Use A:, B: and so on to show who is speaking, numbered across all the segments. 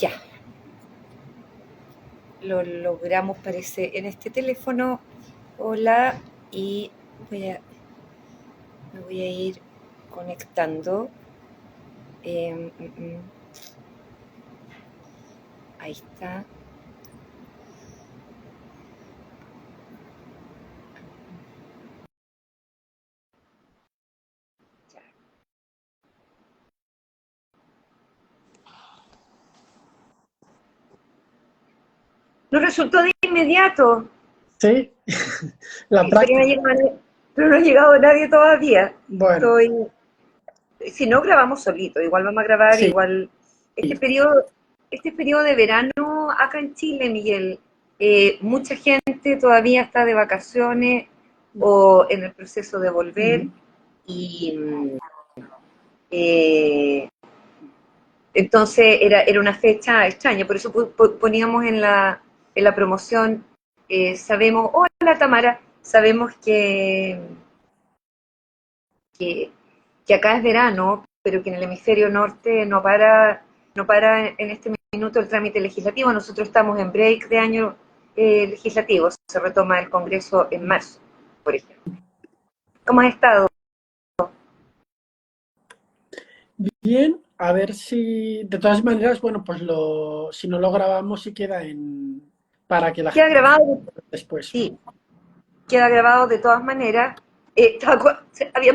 A: Ya, lo logramos, parece, en este teléfono. Hola, y me voy a ir conectando. Eh, mm, mm. Ahí está. Ya. No resultó de inmediato,
B: Sí, la
A: pero no ha
B: práctica.
A: llegado, pero no ha llegado nadie todavía.
B: Bueno,
A: Estoy, si no grabamos solito, igual vamos a grabar,
B: sí,
A: igual este periodo de verano acá en Chile, Miguel, mucha gente todavía está de vacaciones o en el proceso de volver
B: ujú.
A: y eh, entonces era una fecha extraña, por eso poníamos en la promoción, sabemos, hola Tamara, sabemos que, que acá es verano, pero que en el hemisferio norte no para en este minuto el trámite legislativo. Nosotros estamos en break de año legislativo, se retoma el Congreso en marzo, por ejemplo. ¿Cómo has estado?
B: Bien, a ver si, de todas maneras, bueno, pues si no lo grabamos y queda para que la
A: Queda
B: gente
A: grabado,
B: después.
A: sí, queda grabado de todas maneras. Había,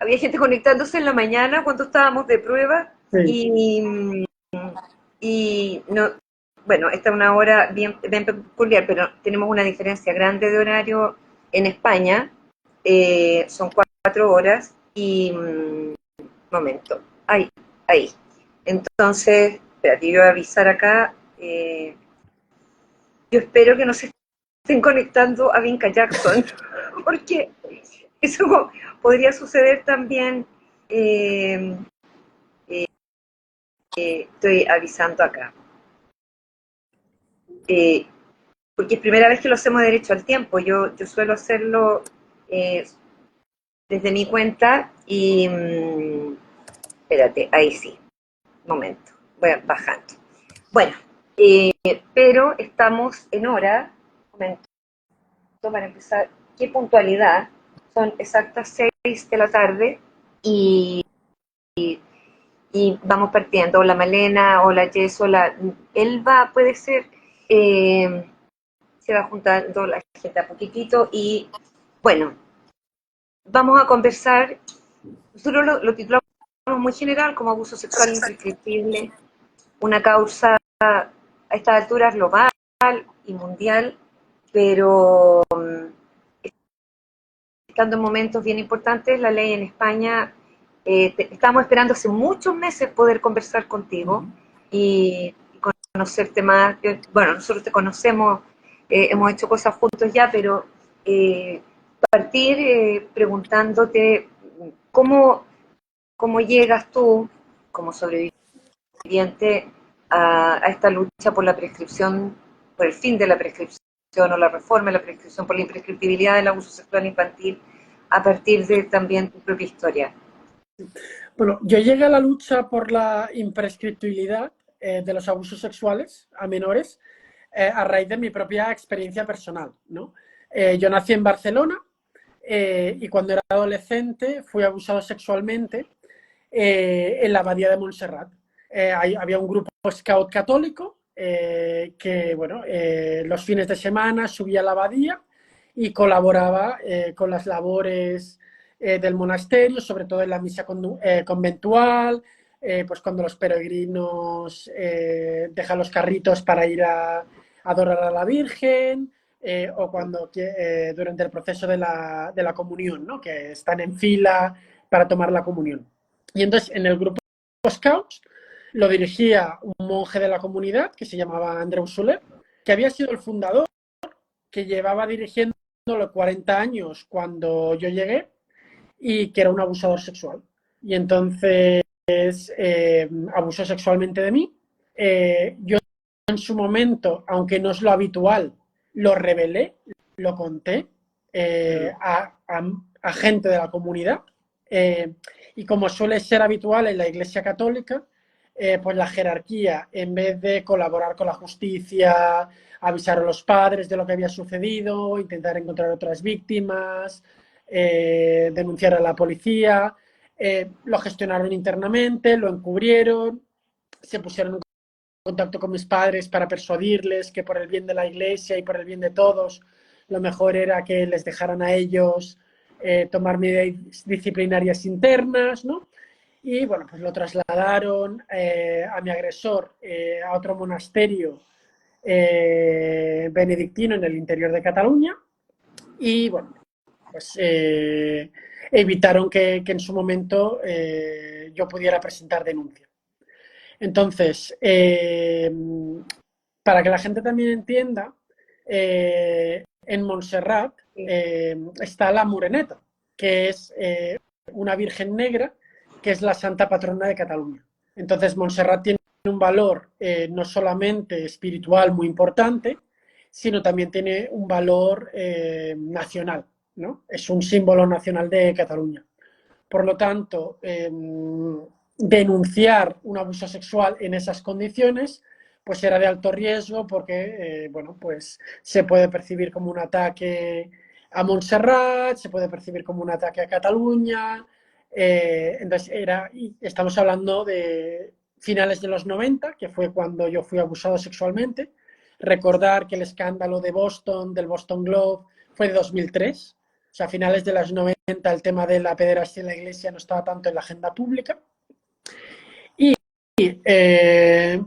A: había gente conectándose en la mañana cuando estábamos de prueba
B: Sí.
A: y, y no, bueno, esta es una hora bien peculiar, pero tenemos una diferencia grande de horario en España, son 4 horas y, momento, ahí. Entonces, espérate, yo voy a avisar acá, yo espero que no se estén conectando a Vinca Jackson, porque eso podría suceder también, eh, estoy avisando acá. Eh, Porque es primera vez que lo hacemos derecho al tiempo. Yo suelo hacerlo eh, desde mi cuenta y espérate, ahí sí, momento, voy bajando. Bueno, pero estamos en hora, momento, para empezar, qué puntualidad, son exactas 6 de la tarde y, y vamos partiendo. Hola Malena, hola Jess, hola Elba, puede ser. Eh, Se va juntando la gente a poquitito y bueno, vamos a conversar. Nosotros lo titulamos muy general como abuso sexual imprescriptible, una causa a estas alturas global y mundial, pero estando en momentos bien importantes, la ley en España, estamos esperando hace muchos meses poder conversar contigo
B: Ujú.
A: y conocerte más. Bueno, nosotros te conocemos, hemos hecho cosas juntos ya, pero eh, partir preguntándote cómo, cómo llegas tú como sobreviviente a esta lucha por la prescripción, por el fin de la prescripción o la reforma de la prescripción, por la imprescriptibilidad del abuso sexual infantil a partir de también tu propia historia.
B: Bueno, yo llegué a la lucha por la imprescriptibilidad de los abusos sexuales a menores a raíz de mi propia experiencia personal, ¿no? Yo nací en Barcelona y cuando era adolescente fui abusado sexualmente en la abadía de Montserrat. Había un grupo scout católico que, bueno, los fines de semana subía a la abadía y colaboraba con las labores del monasterio, sobre todo en la misa conventual, pues cuando los peregrinos dejan los carritos para ir a adorar a la Virgen, o cuando durante el proceso de la comunión, ¿no? Que están en fila para tomar la comunión. Y entonces en el grupo Scouts lo dirigía un monje de la comunidad que se llamaba Andreu Soler, que había sido el fundador, que llevaba dirigiéndolo 40 años cuando yo llegué y que era un abusador sexual. Y entonces abusó sexualmente de mí. Yo en su momento, aunque no es lo habitual, lo revelé, lo conté a gente de la comunidad. Y como suele ser habitual en la Iglesia Católica, pues la jerarquía, en vez de colaborar con la justicia, avisar a los padres de lo que había sucedido, intentar encontrar otras víctimas, denunciar a la policía, lo gestionaron internamente, lo encubrieron, se pusieron en contacto con mis padres para persuadirles que por el bien de la iglesia y por el bien de todos, lo mejor era que les dejaran a ellos tomar medidas disciplinarias internas, ¿no? Y bueno, pues lo trasladaron a mi agresor a otro monasterio benedictino en el interior de Cataluña y bueno, pues evitaron que en su momento yo pudiera presentar denuncia. Entonces, para que la gente también entienda, en Montserrat está la Moreneta, que es una virgen negra, que es la santa patrona de Cataluña. Entonces, Montserrat tiene un valor no solamente espiritual muy importante, sino también tiene un valor nacional, ¿no? Es un símbolo nacional de Cataluña. Por lo tanto, denunciar un abuso sexual en esas condiciones pues era de alto riesgo porque bueno, pues se puede percibir como un ataque a Montserrat, se puede percibir como un ataque a Cataluña. Entonces estamos hablando de finales de los 90, que fue cuando yo fui abusado sexualmente. Recordar que el escándalo de Boston, del Boston Globe, fue de 2003. O sea, a finales de los 90 el tema de la pederastia en la iglesia no estaba tanto en la agenda pública. Y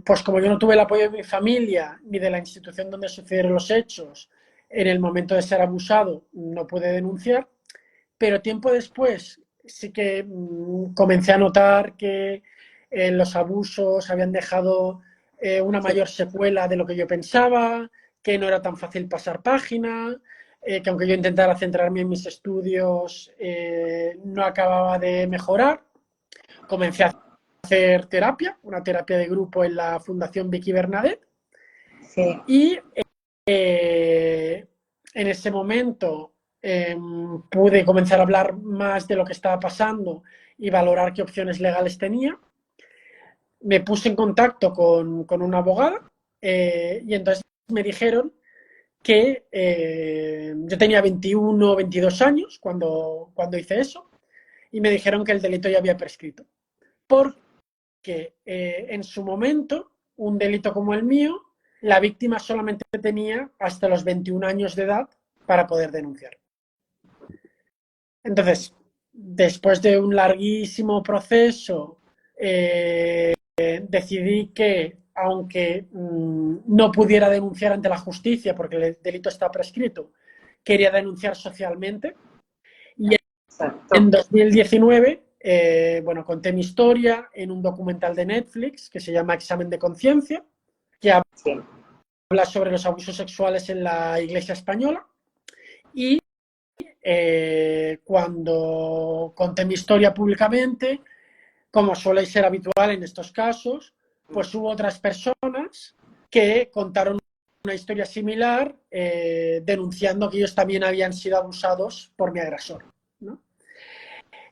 B: pues como yo no tuve el apoyo de mi familia ni de la institución donde sucedieron los hechos, en el momento de ser abusado no pude denunciar, pero tiempo después sí que comencé a notar que los abusos habían dejado una mayor secuela de lo que yo pensaba, que no era tan fácil pasar página, que aunque yo intentara centrarme en mis estudios, no acababa de mejorar. Comencé a hacer terapia, una terapia de grupo en la Fundación Vicky Bernadette.
A: Sí.
B: Y en ese momento pude comenzar a hablar más de lo que estaba pasando y valorar qué opciones legales tenía. Me puse en contacto con una abogada y entonces me dijeron que yo tenía 21, 22 años cuando hice eso y me dijeron que el delito ya había prescrito. Porque en su momento, un delito como el mío, la víctima solamente tenía hasta los 21 años de edad para poder denunciar. Entonces, después de un larguísimo proceso, decidí que, aunque no pudiera denunciar ante la justicia porque el delito está prescrito, quería denunciar socialmente. Y en 2019, bueno, conté mi historia en un documental de Netflix que se llama Examen de Conciencia, que habla sobre los abusos sexuales en la Iglesia española. Y cuando conté mi historia públicamente, como suele ser habitual en estos casos, pues hubo otras personas que contaron una historia similar denunciando que ellos también habían sido abusados por mi agresor, ¿no?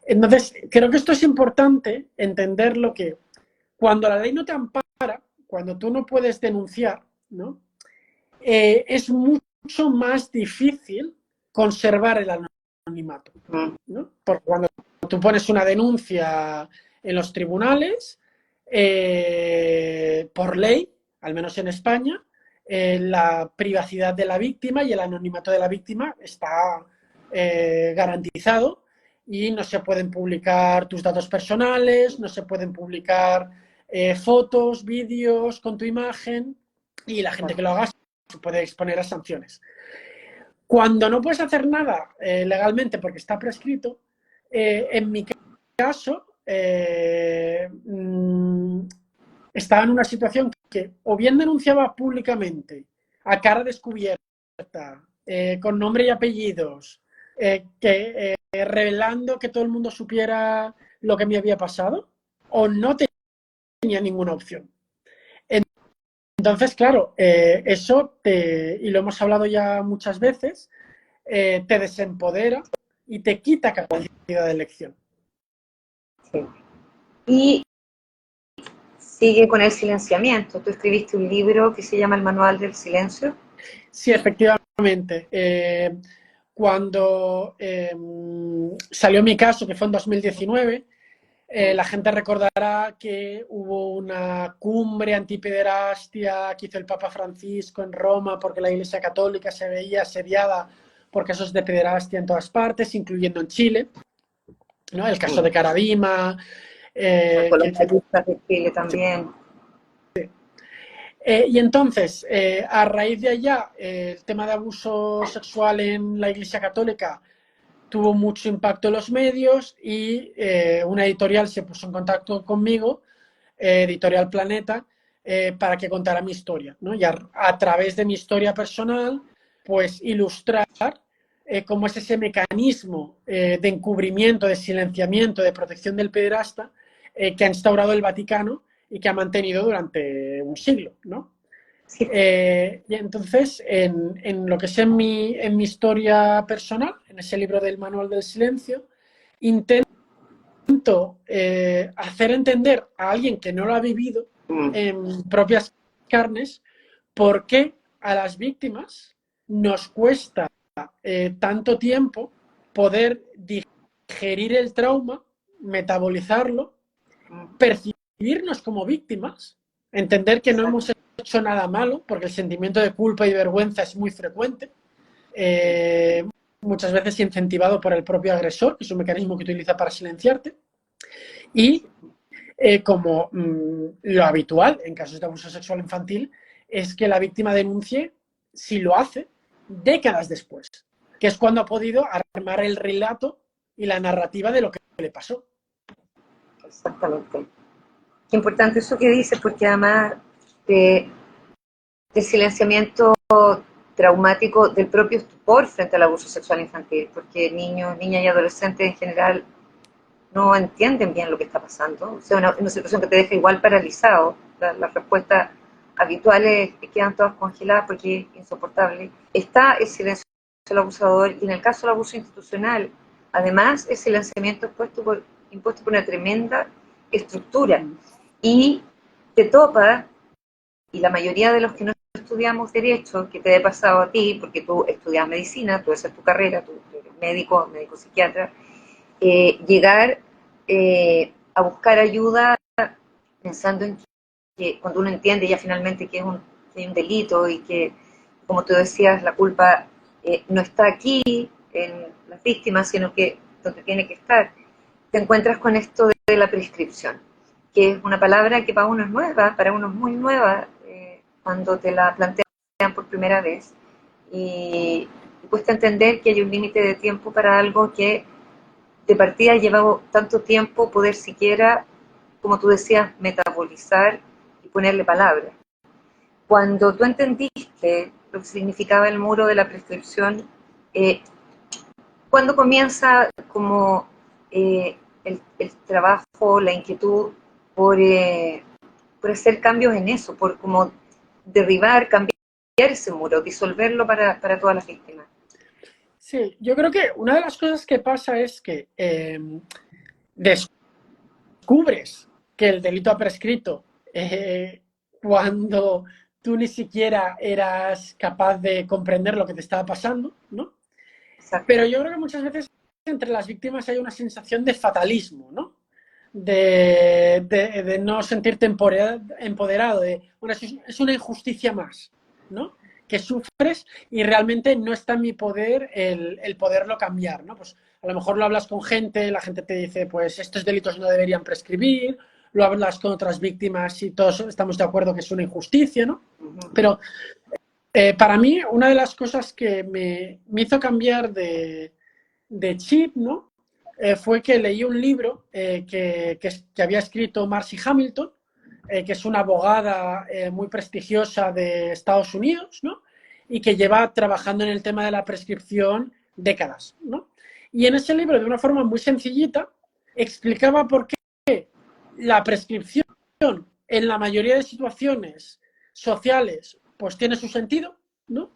B: Entonces, creo que esto es importante entenderlo, que cuando la ley no te ampara, cuando tú no puedes denunciar, ¿no? Es mucho más difícil conservar el anonimato, ¿no? Porque cuando tú pones una denuncia en los tribunales, por ley, al menos en España, la privacidad de la víctima y el anonimato de la víctima está garantizado y no se pueden publicar tus datos personales, no se pueden publicar fotos, vídeos con tu imagen y la gente que lo haga se puede exponer a sanciones. Cuando no puedes hacer nada legalmente porque está prescrito, en mi caso estaba en una situación que o bien denunciaba públicamente, a cara descubierta, con nombre y apellidos, revelando que todo el mundo supiera lo que me había pasado, o no tenía ninguna opción. Entonces, claro, eso, y lo hemos hablado ya muchas veces, te desempodera y te quita capacidad de elección.
A: Sí. Y sigue con el silenciamiento. Tú escribiste un libro que se llama El Manual del Silencio.
B: Sí, efectivamente. Cuando salió mi caso, que fue en 2019, la gente recordará que hubo una cumbre antipederastia que hizo el Papa Francisco en Roma porque la Iglesia Católica se veía asediada por casos de pederastia en todas partes, incluyendo en Chile, ¿no? El caso de Caradima.
A: Con los periodistas de Chile también.
B: Y entonces, a raíz de allá, el tema de abuso sexual en la Iglesia Católica tuvo mucho impacto en los medios y una editorial se puso en contacto conmigo, Editorial Planeta, para que contara mi historia, ¿no? Y a través de mi historia personal, pues ilustrar cómo es ese mecanismo de encubrimiento, de silenciamiento, de protección del pederasta que ha instaurado el Vaticano y que ha mantenido durante un siglo, ¿no?
A: Sí.
B: Y entonces, en lo que es en mi historia personal, en ese libro del Manual del Silencio, intento hacer entender a alguien que no lo ha vivido en propias carnes por qué a las víctimas nos cuesta tanto tiempo poder digerir el trauma, metabolizarlo, percibirnos como víctimas, entender que no hemos hecho nada malo, porque el sentimiento de culpa y vergüenza es muy frecuente, muchas veces incentivado por el propio agresor, que es un mecanismo que utiliza para silenciarte, y como lo habitual en casos de abuso sexual infantil es que la víctima denuncie, si lo hace, décadas después, que es cuando ha podido armar el relato y la narrativa de lo que le pasó.
A: Exactamente. Qué importante eso que dices, porque además de silenciamiento traumático del propio estupor frente al abuso sexual infantil, porque niños, niñas y adolescentes en general no entienden bien lo que está pasando. O sea, una situación que te deja igual paralizado. Las respuestas habituales quedan todas congeladas porque es insoportable. Está el silencio del abusador y en el caso del abuso institucional, además el silenciamiento impuesto por una tremenda estructura. Y te topa, y la mayoría de los que no estudiamos derecho, que te ha pasado a ti, porque tú estudias medicina, tú esa es tu carrera, tú eres médico, médico psiquiatra, llegar a buscar ayuda pensando en que cuando uno entiende ya finalmente que hay un delito y que, como tú decías, la culpa no está aquí en las víctimas, sino que donde tiene que estar, te encuentras con esto de la prescripción, que es una palabra que para uno es nueva, para uno es muy nueva cuando te la plantean por primera vez. Y cuesta entender que hay un límite de tiempo para algo que de partida llevaba tanto tiempo poder siquiera, como tú decías, metabolizar y ponerle palabras. Cuando tú entendiste lo que significaba el muro de la prescripción, ¿cuándo comienza como el trabajo, la inquietud por hacer cambios en eso, por como derribar, cambiar ese muro, disolverlo para todas las víctimas?
B: Sí, yo creo que una de las cosas que pasa es que descubres que el delito ha prescrito cuando tú ni siquiera eras capaz de comprender lo que te estaba pasando, ¿no?
A: Exacto.
B: Pero yo creo que muchas veces entre las víctimas hay una sensación de fatalismo, ¿no? De no sentirte empoderado, de, bueno, es una injusticia más, ¿no? Que sufres y realmente no está en mi poder el poderlo cambiar, ¿no? Pues a lo mejor lo hablas con gente, la gente te dice, pues estos delitos no deberían prescribir, lo hablas con otras víctimas y todos estamos de acuerdo que es una injusticia, ¿no? Pero para mí, una de las cosas que me hizo cambiar de chip, ¿no? Fue que leí un libro que había escrito Marcy Hamilton, que es una abogada muy prestigiosa de Estados Unidos, ¿no? Y que lleva trabajando en el tema de la prescripción décadas, ¿no? Y en ese libro, de una forma muy sencillita, explicaba por qué la prescripción en la mayoría de situaciones sociales pues tiene su sentido, ¿no?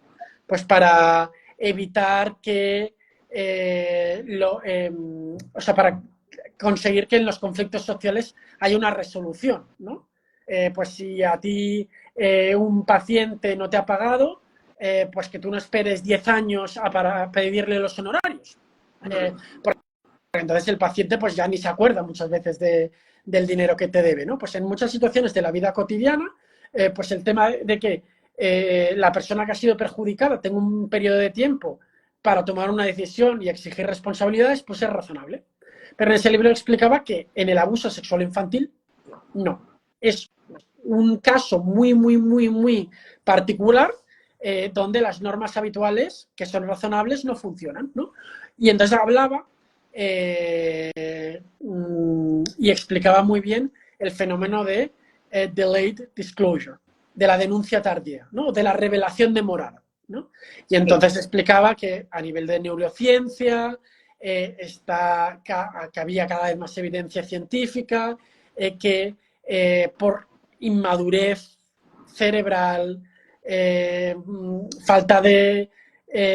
B: Pues para evitar que o sea, para conseguir que en los conflictos sociales haya una resolución, ¿no? pues si a ti un paciente no te ha pagado, pues que tú no esperes 10 años para pedirle los honorarios. Porque entonces el paciente pues ya ni se acuerda muchas veces del dinero que te debe, ¿no? Pues en muchas situaciones de la vida cotidiana, pues el tema de que la persona que ha sido perjudicada tenga un periodo de tiempo para tomar una decisión y exigir responsabilidades, pues es razonable. Pero en ese libro explicaba que en el abuso sexual infantil, no. Es un caso muy, muy, muy, muy particular donde las normas habituales, que son razonables, no funcionan, ¿no? Y entonces hablaba y explicaba muy bien el fenómeno de delayed disclosure, de la denuncia tardía, ¿no? De la revelación demorada, ¿no? Y entonces explicaba que a nivel de neurociencia que había cada vez más evidencia científica, que por inmadurez cerebral, falta de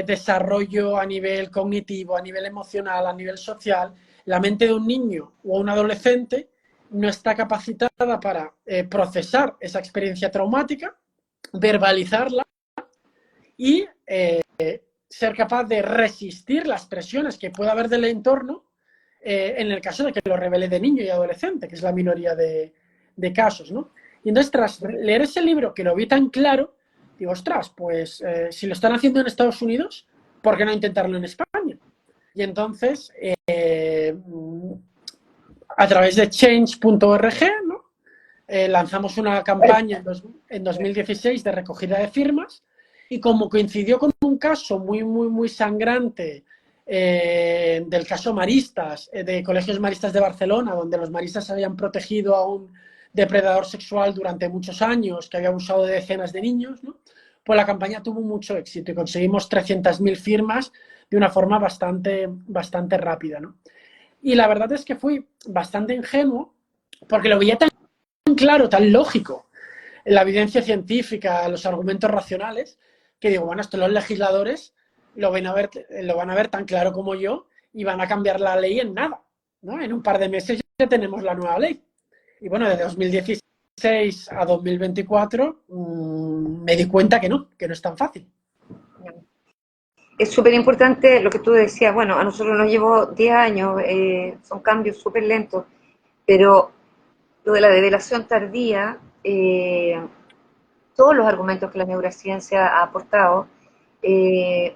B: desarrollo a nivel cognitivo, a nivel emocional, a nivel social, la mente de un niño o un adolescente no está capacitada para procesar esa experiencia traumática, verbalizarla y ser capaz de resistir las presiones que pueda haber del entorno en el caso de que lo revele de niño y adolescente, que es la minoría de casos, ¿no? Y entonces, tras leer ese libro, que lo vi tan claro, digo, ostras, pues si lo están haciendo en Estados Unidos, ¿por qué no intentarlo en España? Y entonces, a través de change.org, ¿no? Lanzamos una campaña en 2016 de recogida de firmas y como coincidió con un caso muy, muy, muy sangrante del caso Maristas, de Colegios Maristas de Barcelona, donde los maristas habían protegido a un depredador sexual durante muchos años que había abusado de decenas de niños, ¿no? Pues la campaña tuvo mucho éxito y conseguimos 300.000 firmas de una forma bastante rápida, ¿no? Y la verdad es que fui bastante ingenuo porque lo veía tan claro, tan lógico, la evidencia científica, los argumentos racionales, que digo, bueno, esto los legisladores lo van a ver tan claro como yo y van a cambiar la ley en nada, ¿no? En un par de meses ya tenemos la nueva ley. Y bueno, de 2016 a 2024 me di cuenta que no es tan fácil.
A: Es súper importante lo que tú decías. Bueno, a nosotros nos llevó 10 años, son cambios súper lentos, pero lo de la develación tardía, todos los argumentos que la neurociencia ha aportado, el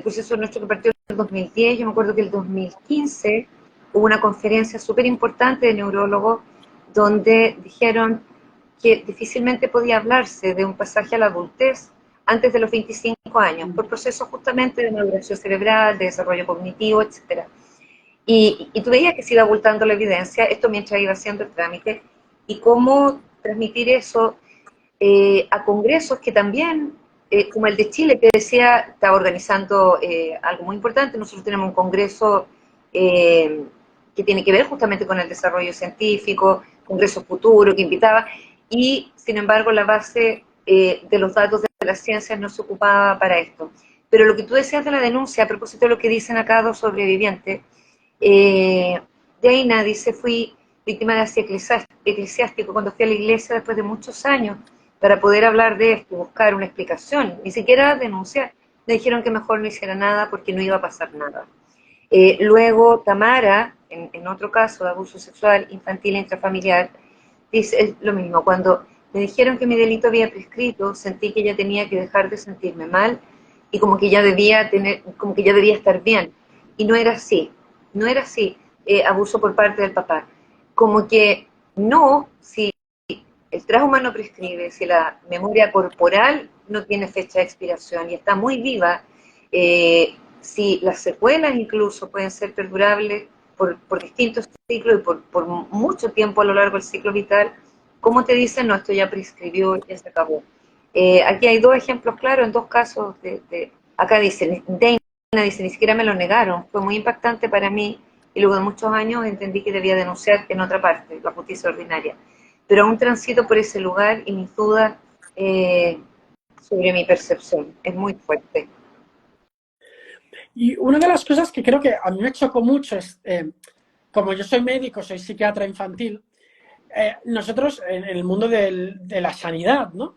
A: proceso nuestro que partió en el 2010, yo me acuerdo que en el 2015 hubo una conferencia súper importante de neurólogos donde dijeron que difícilmente podía hablarse de un pasaje a la adultez antes de los 25 años, por procesos justamente de maduración cerebral, de desarrollo cognitivo, etcétera. Y tú veías que se iba ocultando la evidencia, esto mientras iba haciendo el trámite, y cómo transmitir eso a congresos que también, como el de Chile, que decía, estaba organizando algo muy importante. Nosotros tenemos un congreso que tiene que ver justamente con el desarrollo científico, congreso futuro que invitaba, y sin embargo la base de los datos de las ciencias no se ocupaba para esto. Pero lo que tú decías de la denuncia, a propósito de lo que dicen acá dos sobrevivientes, Deina dice, fui víctima de así eclesiástico cuando fui a la iglesia después de muchos años para poder hablar de esto, buscar una explicación, ni siquiera denunciar. Me dijeron que mejor no hiciera nada porque no iba a pasar nada. Luego Tamara, en otro caso de abuso sexual infantil e intrafamiliar, dice lo mismo. Cuando me dijeron que mi delito había prescrito, sentí que ya tenía que dejar de sentirme mal y como que ya debía estar bien. Y no era así, no era así. Abuso por parte del papá. Como que no, si el trauma no prescribe, si la memoria corporal no tiene fecha de expiración y está muy viva, si las secuelas incluso pueden ser perdurables por distintos ciclos y por mucho tiempo a lo largo del ciclo vital, ¿cómo te dicen, no, esto ya prescribió, ya se acabó? Aquí hay dos ejemplos claros, en dos casos, acá dice, Dana dice, ni siquiera me lo negaron, fue muy impactante para mí y luego de muchos años entendí que debía denunciar en otra parte, la justicia ordinaria. Pero aún transito por ese lugar y mis dudas sobre mi percepción es muy fuerte.
B: Y una de las cosas que creo que a mí me chocó mucho es, como yo soy médico, soy psiquiatra infantil, nosotros en el mundo de la sanidad, ¿no?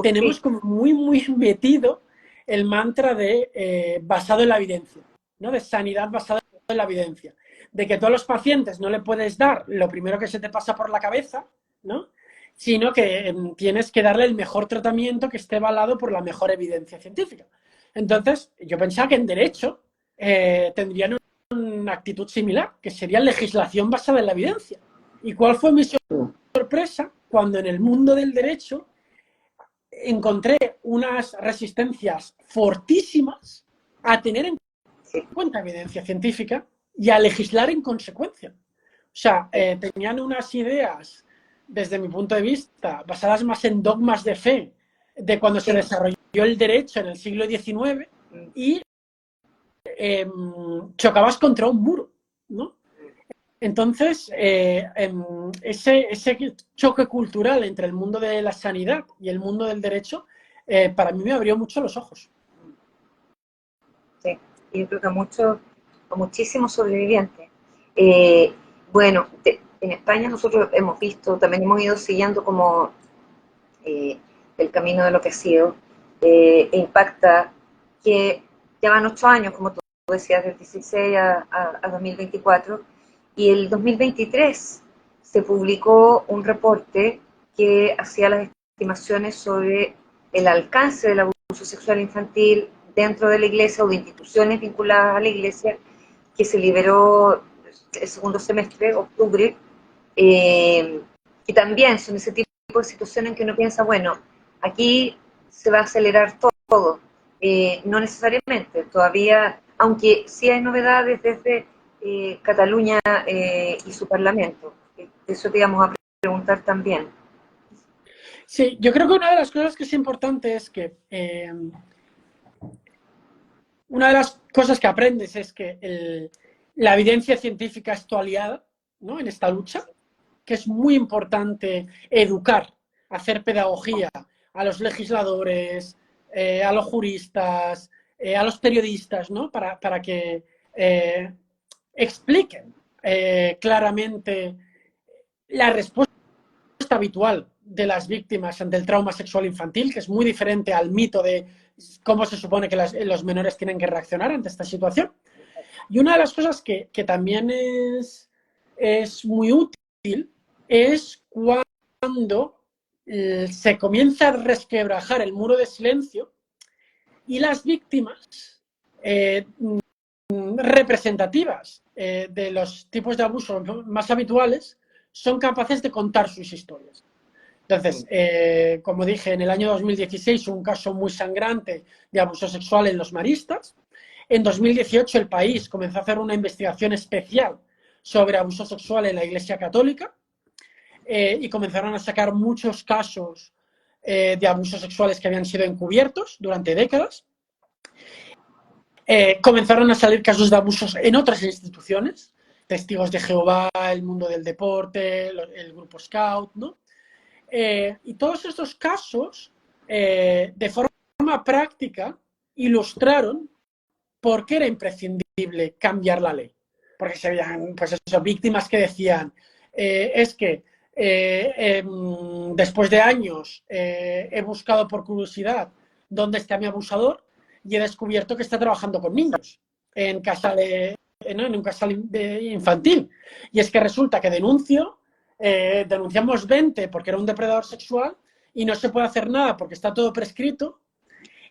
B: Tenemos
A: Sí,
B: como muy, muy metido el mantra de basado en la evidencia, ¿no? De sanidad basada en la evidencia. De que tú a los pacientes no le puedes dar lo primero que se te pasa por la cabeza, ¿no? Sino que tienes que darle el mejor tratamiento que esté avalado por la mejor evidencia científica. Entonces, yo pensaba que en derecho tendrían una actitud similar, que sería legislación basada en la evidencia. ¿Y cuál fue mi sorpresa cuando en el mundo del derecho encontré unas resistencias fortísimas a tener en
A: sí,
B: cuenta evidencia científica y a legislar en consecuencia? O sea,
A: sí.
B: tenían unas ideas, desde mi punto de vista, basadas más en dogmas de fe de cuando se
A: Sí.
B: desarrolló el derecho en el siglo XIX
A: Mm,
B: y chocabas contra un muro, ¿no? Entonces, ese choque cultural entre el mundo de la sanidad y el mundo del derecho, para mí me abrió mucho los ojos.
A: sí. Y yo creo que a muchísimos sobrevivientes. Eh, bueno, en España nosotros hemos visto, también hemos ido siguiendo como eh, el camino de lo que ha sido, e impacta que ya van 8 años, como tú decías, del 16 a 2024, y el 2023 se publicó un reporte que hacía las estimaciones sobre el alcance del abuso sexual infantil dentro de la iglesia o de instituciones vinculadas a la iglesia, que se liberó el segundo semestre, octubre, eh, y también son ese tipo de situaciones en que uno piensa, bueno, aquí se va a acelerar todo. No necesariamente, todavía, aunque sí hay novedades desde Cataluña y su parlamento. Eso te íbamos a preguntar también.
B: Sí, yo creo que una de las cosas que es importante es que una de las cosas que aprendes es que la evidencia científica es tu aliada, ¿no? En esta lucha, que es muy importante educar, hacer pedagogía a los legisladores, a los juristas, a los periodistas, ¿no? Para que expliquen claramente la respuesta habitual de las víctimas ante el trauma sexual infantil, que es muy diferente al mito de cómo se supone que los menores tienen que reaccionar ante esta situación. Y una de las cosas que también es muy útil es cuando se comienza a resquebrajar el muro de silencio y las víctimas representativas de los tipos de abuso más habituales son capaces de contar sus historias. Entonces, como dije, en el año 2016 un caso muy sangrante de abuso sexual en los maristas. En 2018 el país comenzó a hacer una investigación especial sobre abuso sexual en la Iglesia Católica y comenzaron a sacar muchos casos de abusos sexuales que habían sido encubiertos durante décadas. Comenzaron a salir casos de abusos en otras instituciones, Testigos de Jehová, el mundo del deporte, el grupo Scout, ¿no? Y todos estos casos, de forma práctica, ilustraron por qué era imprescindible cambiar la ley. Porque se veían, pues eso, víctimas que decían, es que después de años he buscado por curiosidad dónde está mi abusador y he descubierto que está trabajando con niños en casa ¿no? En un casal infantil. Y es que resulta que denunciamos 20 porque era un depredador sexual y no se puede hacer nada porque está todo prescrito.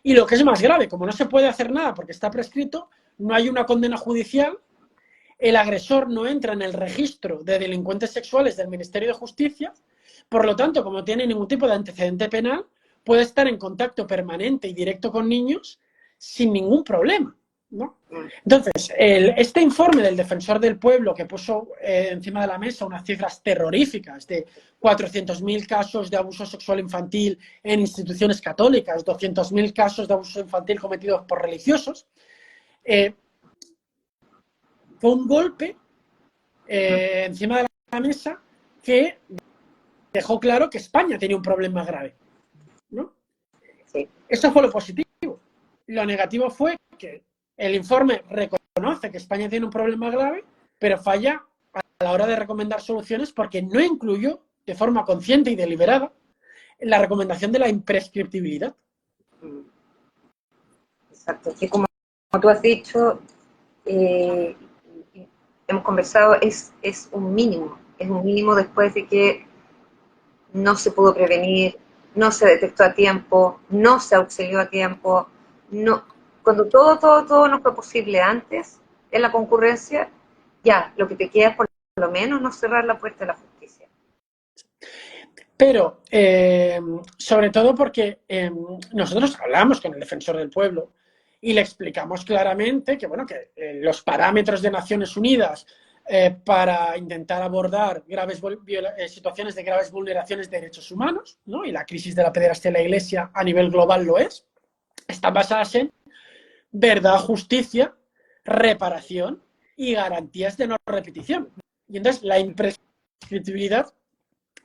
B: Y lo que es más grave, como no se puede hacer nada porque está prescrito, no hay una condena judicial, el agresor no entra en el registro de delincuentes sexuales del Ministerio de Justicia, por lo tanto, como no tiene ningún tipo de antecedente penal, puede estar en contacto permanente y directo con niños sin ningún problema, ¿no? Entonces, este informe del Defensor del Pueblo que puso encima de la mesa unas cifras terroríficas de 400.000 casos de abuso sexual infantil en instituciones católicas, 200.000 casos de abuso infantil cometidos por religiosos, fue un golpe encima de la mesa que dejó claro que España tenía un problema grave, ¿no?
A: Sí,
B: Eso fue lo positivo. Lo negativo fue que el informe reconoce que España tiene un problema grave, pero falla la hora de recomendar soluciones porque no incluyó de forma consciente y deliberada la recomendación de la imprescriptibilidad.
A: Exacto, que como tú has dicho, hemos conversado, es un mínimo después de que no se pudo prevenir, no se detectó a tiempo, no se auxilió a tiempo, no, cuando todo no fue posible antes en la concurrencia, ya, lo que te queda es por lo menos no cerrar la puerta de la justicia.
B: Pero, sobre todo porque nosotros hablamos con el defensor del pueblo y le explicamos claramente que, bueno, que los parámetros de Naciones Unidas para intentar abordar situaciones de graves vulneraciones de derechos humanos, ¿no? Y la crisis de la pederastia en la Iglesia a nivel global lo es, están basadas en verdad, justicia, reparación y garantías de no repetición. Y entonces la imprescriptibilidad,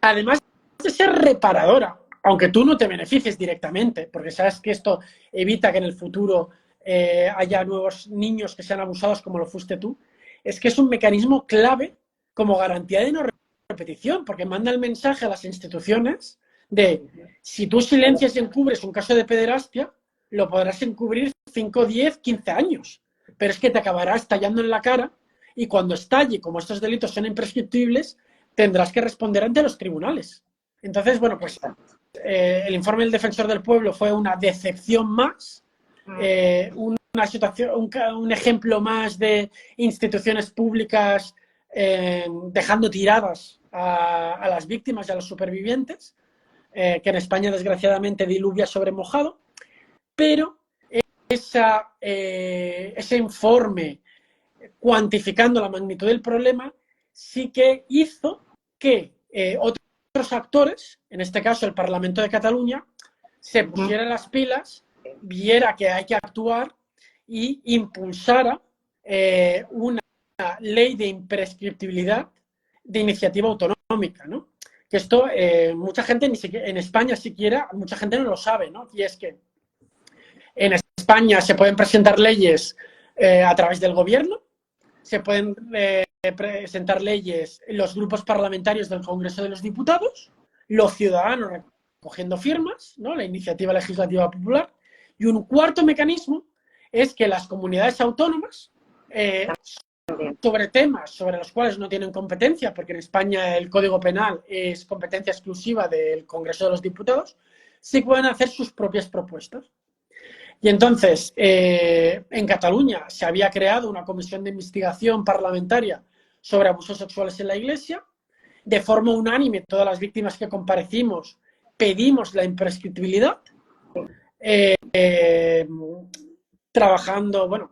B: además de ser reparadora, aunque tú no te beneficies directamente, porque sabes que esto evita que en el futuro haya nuevos niños que sean abusados como lo fuiste tú, es que es un mecanismo clave como garantía de no repetición, porque manda el mensaje a las instituciones de si tú silencias y encubres un caso de pederastia, lo podrás encubrir 5, 10, 15 años, pero es que te acabará estallando en la cara y cuando estalle, como estos delitos son imprescriptibles, tendrás que responder ante los tribunales. Entonces, bueno, pues el informe del Defensor del Pueblo fue una decepción más, una situación, un ejemplo más de instituciones públicas dejando tiradas a las víctimas y a los supervivientes, que en España desgraciadamente diluvia sobre mojado, pero ese informe cuantificando la magnitud del problema sí que hizo que otros actores, en este caso el Parlamento de Cataluña, se pusiera las pilas, viera que hay que actuar y impulsara una ley de imprescriptibilidad de iniciativa autonómica, ¿no? Que esto mucha gente, ni siquiera, en España siquiera, mucha gente no lo sabe, ¿no? Y es que en España se pueden presentar leyes a través del gobierno, se pueden presentar leyes en los grupos parlamentarios del Congreso de los Diputados, los ciudadanos recogiendo firmas, ¿no? La iniciativa legislativa popular, y un cuarto mecanismo es que las comunidades autónomas, sobre temas sobre los cuales no tienen competencia, porque en España el Código Penal es competencia exclusiva del Congreso de los Diputados, sí pueden hacer sus propias propuestas. Y entonces, en Cataluña se había creado una comisión de investigación parlamentaria sobre abusos sexuales en la Iglesia. De forma unánime, todas las víctimas que comparecimos pedimos la imprescriptibilidad. Trabajando, bueno,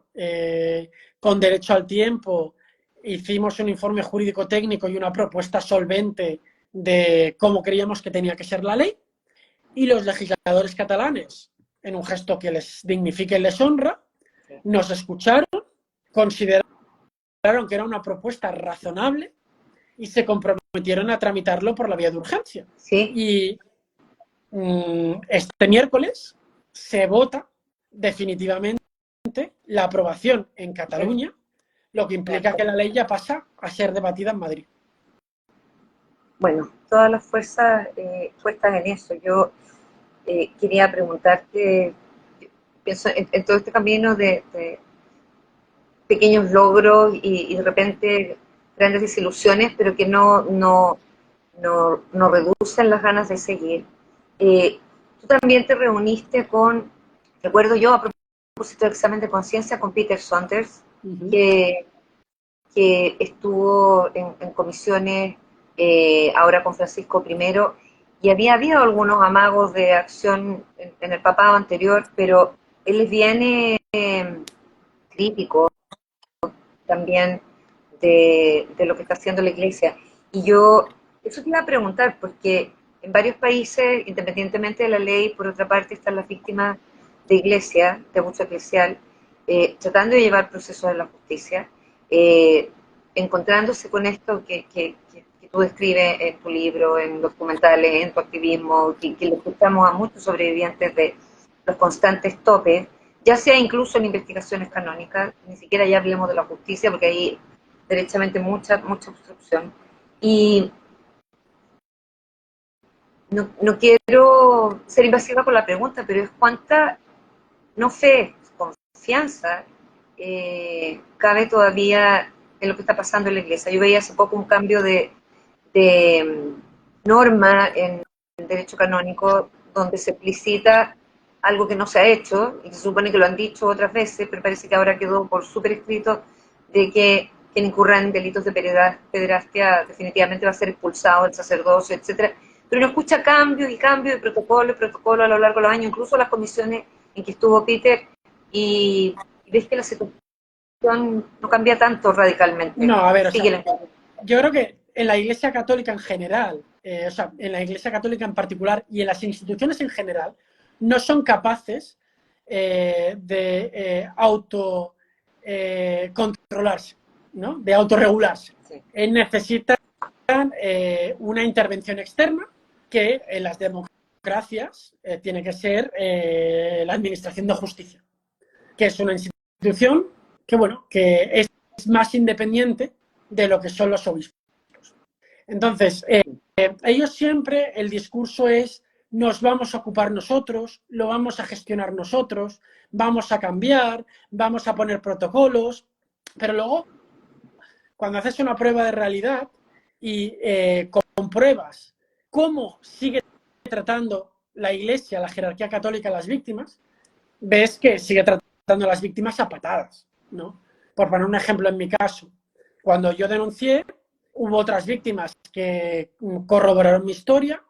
B: con derecho al tiempo, hicimos un informe jurídico técnico y una propuesta solvente de cómo creíamos que tenía que ser la ley. Y los legisladores catalanes, en un gesto que les dignifique y les honra, nos escucharon, consideraron que era una propuesta razonable y se comprometieron a tramitarlo por la vía de urgencia.
A: ¿Sí?
B: Y este miércoles se vota definitivamente la aprobación en Cataluña, lo que implica que la ley ya pasa a ser debatida en Madrid.
A: Bueno, todas las fuerzas puestas en eso. Yo quería preguntarte, pienso en todo este camino de pequeños logros y de repente grandes desilusiones, pero que no reducen las ganas de seguir. Tú también te reuniste con, recuerdo yo, a propósito del examen de conciencia, con Peter Saunders, que estuvo en comisiones ahora con Francisco I, y había habido algunos amagos de acción en el papado anterior, pero él es bien crítico también de lo que está haciendo la Iglesia. Y yo, eso te iba a preguntar, porque en varios países, independientemente de la ley, por otra parte están las víctimas de iglesia, de abuso eclesial, tratando de llevar procesos de la justicia, encontrándose con esto que tú describes en tu libro, en documentales, en tu activismo, que le escuchamos a muchos sobrevivientes de los constantes topes, ya sea incluso en investigaciones canónicas, ni siquiera ya hablemos de la justicia, porque ahí derechamente mucha obstrucción. Y no quiero ser invasiva con la pregunta, pero es cuánta, no fe, confianza cabe todavía en lo que está pasando en la iglesia. Yo veía hace poco un cambio de norma en el derecho canónico donde se explicita algo que no se ha hecho y se supone que lo han dicho otras veces, pero parece que ahora quedó por súper escrito de que quien incurra en delitos de pederastia definitivamente va a ser expulsado del sacerdocio, etcétera. Pero no escucha cambios y cambios de protocolo a lo largo de los años, incluso las comisiones en que estuvo Peter, y ves que la situación no cambia tanto radicalmente.
B: No, a ver, o
A: Sigue
B: sea,
A: la...
B: yo creo que en la Iglesia Católica en general, o sea, en la Iglesia Católica en particular y en las instituciones en general, no son capaces de autocontrolarse, ¿no? De autorregularse.
A: Sí.
B: Necesitan una intervención externa que en las democracias tiene que ser la Administración de Justicia, que es una institución que, bueno, que es más independiente de lo que son los obispos. Entonces, ellos siempre, el discurso es, nos vamos a ocupar nosotros, lo vamos a gestionar nosotros, vamos a cambiar, vamos a poner protocolos, pero luego, cuando haces una prueba de realidad y compruebas cómo sigue tratando la Iglesia, la jerarquía católica a las víctimas, ves que sigue tratando a las víctimas a patadas, ¿no? Por poner un ejemplo en mi caso, cuando yo denuncié, hubo otras víctimas que corroboraron mi historia.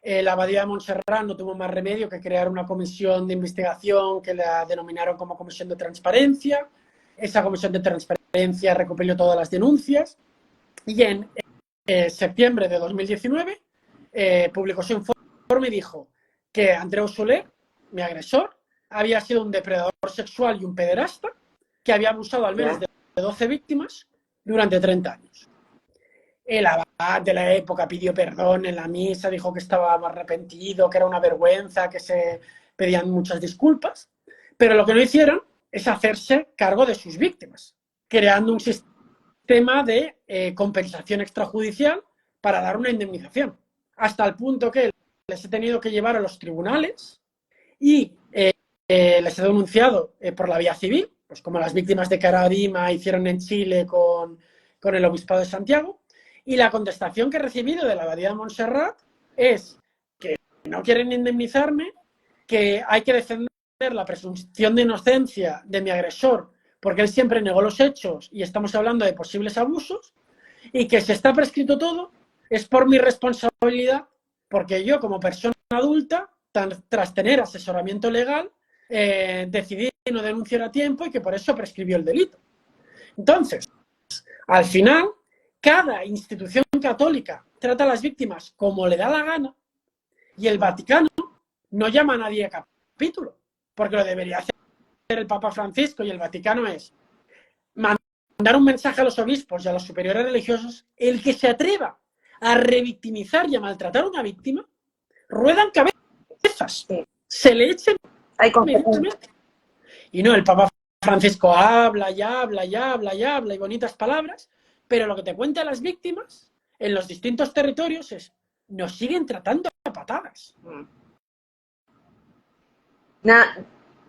B: La Abadía de Montserrat no tuvo más remedio que crear una comisión de investigación que la denominaron como Comisión de Transparencia. Esa Comisión de Transparencia recopiló todas las denuncias y en septiembre de 2019 publicó su informe y dijo que Andreu Soler, mi agresor, había sido un depredador sexual y un pederasta que había abusado al menos de 12 víctimas durante 30 años. El abad de la época pidió perdón en la misa, dijo que estaba arrepentido, que era una vergüenza, que se pedían muchas disculpas, pero lo que no hicieron es hacerse cargo de sus víctimas, creando un sistema de compensación extrajudicial para dar una indemnización, hasta el punto que les he tenido que llevar a los tribunales y les he denunciado por la vía civil, pues como las víctimas de Caradima hicieron en Chile con el Obispado de Santiago, y la contestación que he recibido de la Abadía de Montserrat es que no quieren indemnizarme, que hay que defender la presunción de inocencia de mi agresor porque él siempre negó los hechos y estamos hablando de posibles abusos, y que si está prescrito todo es por mi responsabilidad, porque yo como persona adulta, tras tener asesoramiento legal, decidí no denunciar a tiempo y que por eso prescribió el delito. Entonces, al final, cada institución católica trata a las víctimas como le da la gana y el Vaticano no llama a nadie a capítulo, porque lo debería hacer el Papa Francisco y el Vaticano es mandar un mensaje a los obispos y a los superiores religiosos: el que se atreva a revictimizar y a maltratar a una víctima, ruedan cabezas,
A: Sí.
B: se le echen
A: Hay
B: inmediatamente. Y no, el Papa Francisco habla y habla y habla y habla y bonitas palabras, pero lo que te cuenta las víctimas en los distintos territorios es: nos siguen tratando a patadas.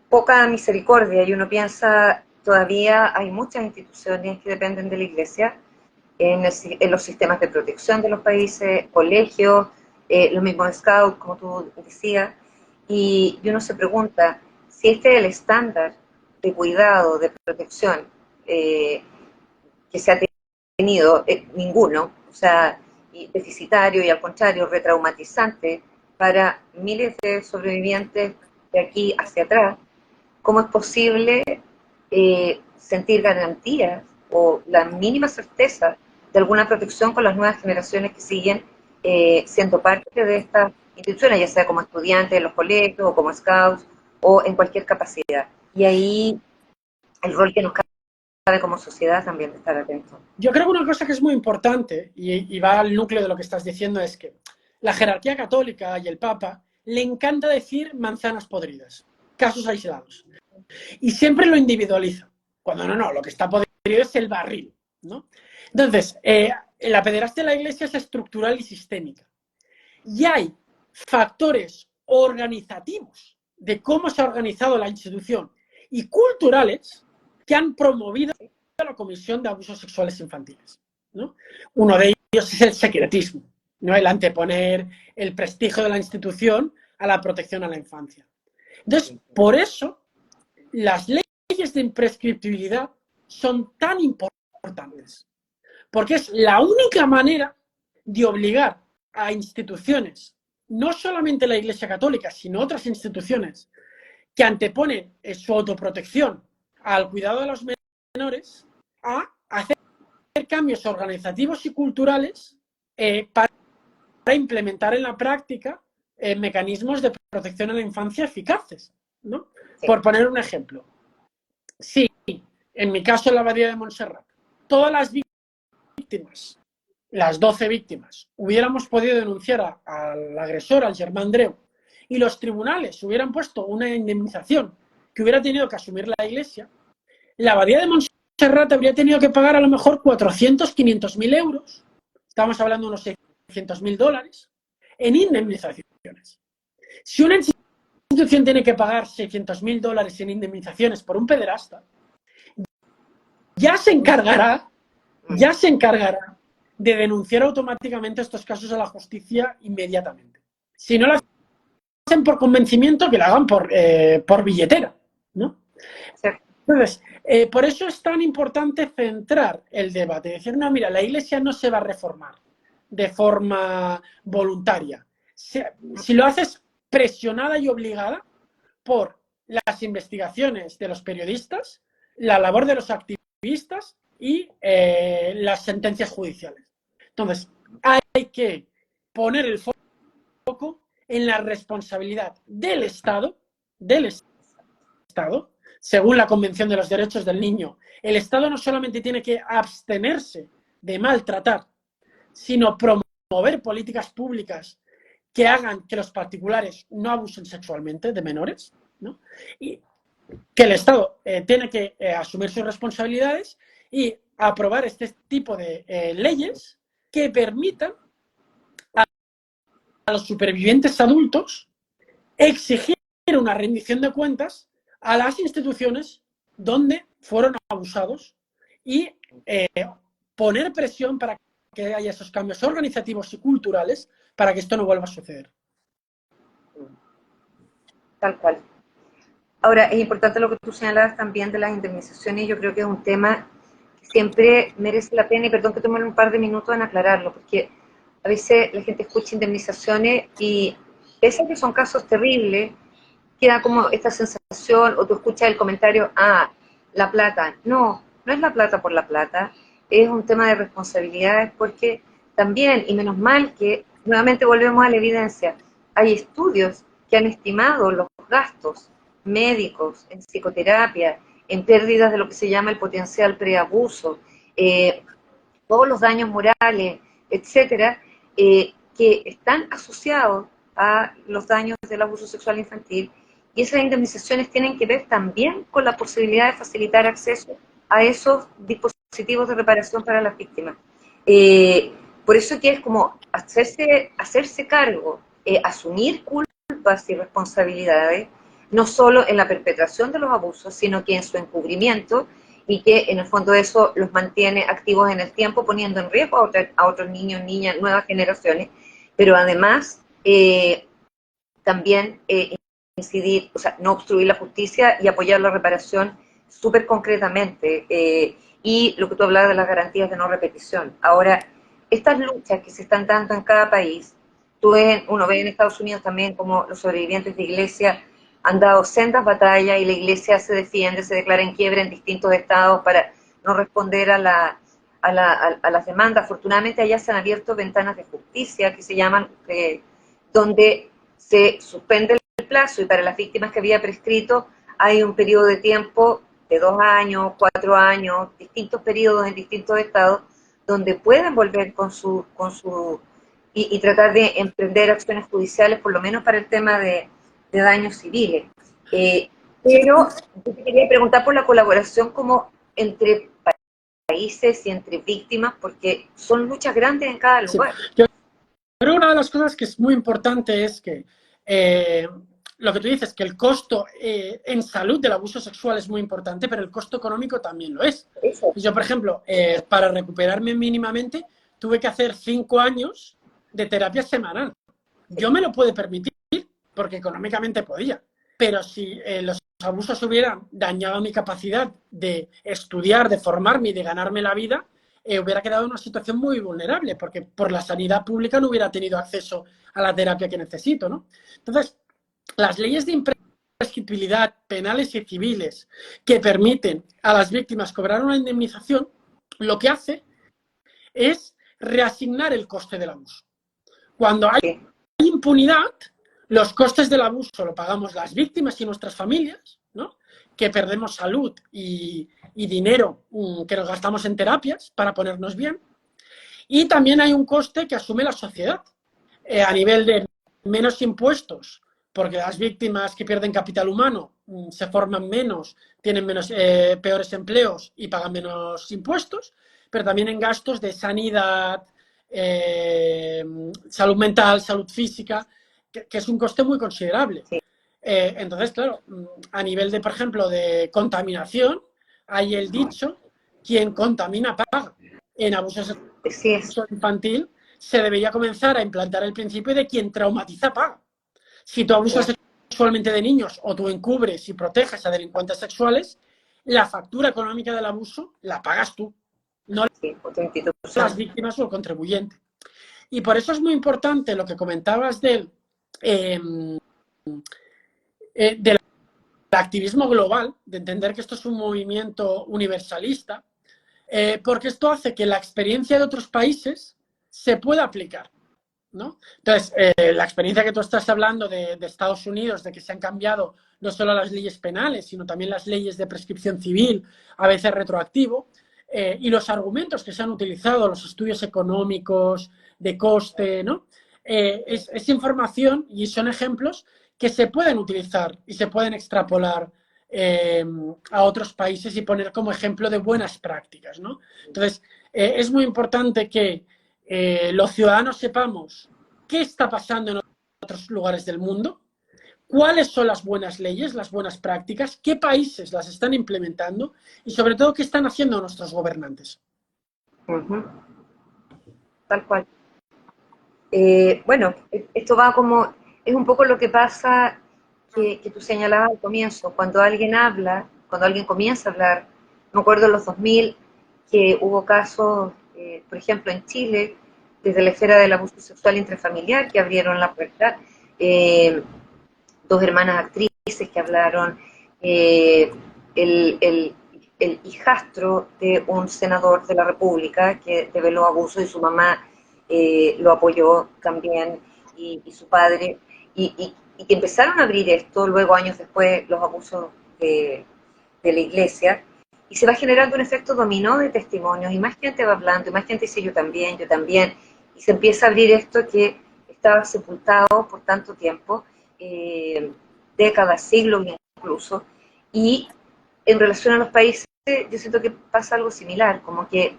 A: Poca misericordia, y uno piensa, todavía hay muchas instituciones que dependen de la iglesia en los sistemas de protección de los países, colegios, los mismos scouts, como tú decías, y uno se pregunta si este es el estándar de cuidado, de protección que se ha tenido, ninguno, o sea, deficitario y al contrario, retraumatizante para miles de sobrevivientes de aquí hacia atrás. ¿Cómo es posible sentir garantías o la mínima certeza de alguna protección con las nuevas generaciones que siguen siendo parte de estas instituciones, ya sea como estudiantes en los colegios o como scouts o en cualquier capacidad? Y ahí el rol que nos cabe como sociedad también de estar atentos.
B: Yo creo que una cosa que es muy importante, y va al núcleo de lo que estás diciendo, es que la jerarquía católica y el Papa le encanta decir manzanas podridas, casos aislados. Y siempre lo individualiza. Cuando no, lo que está podrido es el barril, ¿no? Entonces, la pederastia en la Iglesia es estructural y sistémica. Y hay factores organizativos de cómo se ha organizado la institución y culturales que han promovido la comisión de abusos sexuales infantiles, ¿no? Uno de ellos es el secretismo, ¿no? El anteponer el prestigio de la institución a la protección a la infancia. Entonces, por eso, las leyes de imprescriptibilidad son tan importantes, porque es la única manera de obligar a instituciones, no solamente la Iglesia Católica, sino otras instituciones, que anteponen su autoprotección al cuidado de los menores, a hacer cambios organizativos y culturales para implementar en la práctica mecanismos de protección a la infancia eficaces, ¿no? Sí. Por poner un ejemplo. Sí, en mi caso en la Abadía de Montserrat, todas las víctimas, las 12 víctimas, hubiéramos podido denunciar al agresor, al Germán Dreu, y los tribunales hubieran puesto una indemnización que hubiera tenido que asumir la Iglesia, la Abadía de Montserrat habría tenido que pagar a lo mejor 400, 500 mil euros, estamos hablando de unos 600 mil dólares, en indemnizaciones. Si una institución tiene que pagar 600 mil dólares en indemnizaciones por un pederasta, ya se encargará de denunciar automáticamente estos casos a la justicia inmediatamente. Si no lo hacen por convencimiento, que lo hagan por billetera, ¿no? Entonces, por eso es tan importante centrar el debate, decir, no, mira, la Iglesia no se va a reformar de forma voluntaria. Si lo haces presionada y obligada por las investigaciones de los periodistas, la labor de los activistas y las sentencias judiciales. Entonces, hay que poner el foco en la responsabilidad del Estado, según la Convención de los Derechos del Niño. El Estado no solamente tiene que abstenerse de maltratar, sino promover políticas públicas que hagan que los particulares no abusen sexualmente de menores, ¿no? Y que el Estado tiene que asumir sus responsabilidades y aprobar este tipo de leyes que permitan a los supervivientes adultos exigir una rendición de cuentas a las instituciones donde fueron abusados y poner presión para que haya esos cambios organizativos y culturales para que esto no vuelva a suceder.
A: Tal cual. Ahora, es importante lo que tú señalabas también de las indemnizaciones. Yo creo que es un tema que siempre merece la pena, y perdón que tome un par de minutos en aclararlo, porque a veces la gente escucha indemnizaciones y pese a que son casos terribles, queda como esta sensación, o tú escuchas el comentario, la plata. No, no es la plata por la plata, es un tema de responsabilidades, porque también, y menos mal que nuevamente volvemos a la evidencia, hay estudios que han estimado los gastos médicos, en psicoterapia, en pérdidas de lo que se llama el potencial preabuso, todos los daños morales, etcétera, que están asociados a los daños del abuso sexual infantil, y esas indemnizaciones tienen que ver también con la posibilidad de facilitar acceso a esos dispositivos de reparación para las víctimas. Por eso que es como hacerse cargo, asumir culpas y responsabilidades, no solo en la perpetración de los abusos, sino que en su encubrimiento, y que en el fondo eso los mantiene activos en el tiempo, poniendo en riesgo a otros niños, niñas, nuevas generaciones, pero además también incidir, o sea, no obstruir la justicia y apoyar la reparación súper concretamente, y lo que tú hablabas de las garantías de no repetición. Ahora, estas luchas que se están dando en cada país, uno ve en Estados Unidos también como los sobrevivientes de iglesia han dado sendas batallas y la Iglesia se defiende, se declara en quiebra en distintos estados para no responder a las demandas. Afortunadamente allá se han abierto ventanas de justicia que se llaman, donde se suspende el plazo, y para las víctimas que había prescrito hay un periodo de tiempo de 2 años, 4 años, distintos periodos en distintos estados, donde pueden volver y tratar de emprender acciones judiciales, por lo menos para el tema de daños civiles. Pero yo te quería preguntar por la colaboración como entre países y entre víctimas, porque son luchas grandes en cada
B: Sí.
A: lugar.
B: Yo creo que una de las cosas que es muy importante es que lo que tú dices, que el costo en salud del abuso sexual es muy importante, pero el costo económico también lo es.
A: Eso.
B: Yo, por ejemplo, para recuperarme mínimamente, tuve que hacer 5 años de terapia semanal. Yo me lo puedo permitir porque económicamente podía, pero si los abusos hubieran dañado mi capacidad de estudiar, de formarme y de ganarme la vida, hubiera quedado en una situación muy vulnerable, porque por la sanidad pública no hubiera tenido acceso a la terapia que necesito, ¿no? Entonces, las leyes de imprescriptibilidad penales y civiles que permiten a las víctimas cobrar una indemnización, lo que hace es reasignar el coste del abuso. Cuando hay impunidad, los costes del abuso lo pagamos las víctimas y nuestras familias, ¿no? Que perdemos salud y dinero que nos gastamos en terapias para ponernos bien. Y también hay un coste que asume la sociedad a nivel de menos impuestos, porque las víctimas que pierden capital humano se forman menos, tienen menos, peores empleos y pagan menos impuestos, pero también en gastos de sanidad, salud mental, salud física, que es un coste muy considerable.
A: Sí.
B: Entonces, claro, a nivel de, por ejemplo, de contaminación, hay el dicho, quien contamina paga. En abuso sexual infantil se debería comenzar a implantar el principio de quien traumatiza paga. Si tú abusas sexualmente de niños o tú encubres y proteges a delincuentes sexuales, la factura económica del abuso la pagas tú, no las víctimas o el contribuyente. Y por eso es muy importante lo que comentabas del activismo global, de entender que esto es un movimiento universalista, porque esto hace que la experiencia de otros países se pueda aplicar, ¿no? Entonces, la experiencia que tú estás hablando de Estados Unidos, de que se han cambiado no solo las leyes penales, sino también las leyes de prescripción civil, a veces retroactivo, y los argumentos que se han utilizado, los estudios económicos, de coste, ¿no? Es información y son ejemplos que se pueden utilizar y se pueden extrapolar a otros países y poner como ejemplo de buenas prácticas, ¿no? Entonces, es muy importante que los ciudadanos sepamos qué está pasando en otros lugares del mundo, cuáles son las buenas leyes, las buenas prácticas, qué países las están implementando y sobre todo qué están haciendo nuestros gobernantes.
A: Tal cual. Bueno, esto va como, es un poco lo que pasa que tú señalabas al comienzo, cuando alguien habla, cuando alguien comienza a hablar, me acuerdo en los 2000 que hubo casos, por ejemplo en Chile, desde la esfera del abuso sexual intrafamiliar, que abrieron la puerta, dos hermanas actrices que hablaron, el, el, el hijastro de un senador de la República que reveló abuso y su mamá lo apoyó también y su padre, y que empezaron a abrir esto, luego años después los abusos de la iglesia, y se va generando un efecto dominó de testimonios, y más gente va hablando, y más gente dice yo también, y se empieza a abrir esto que estaba sepultado por tanto tiempo, décadas, siglos incluso, y en relación a los países, yo siento que pasa algo similar, como que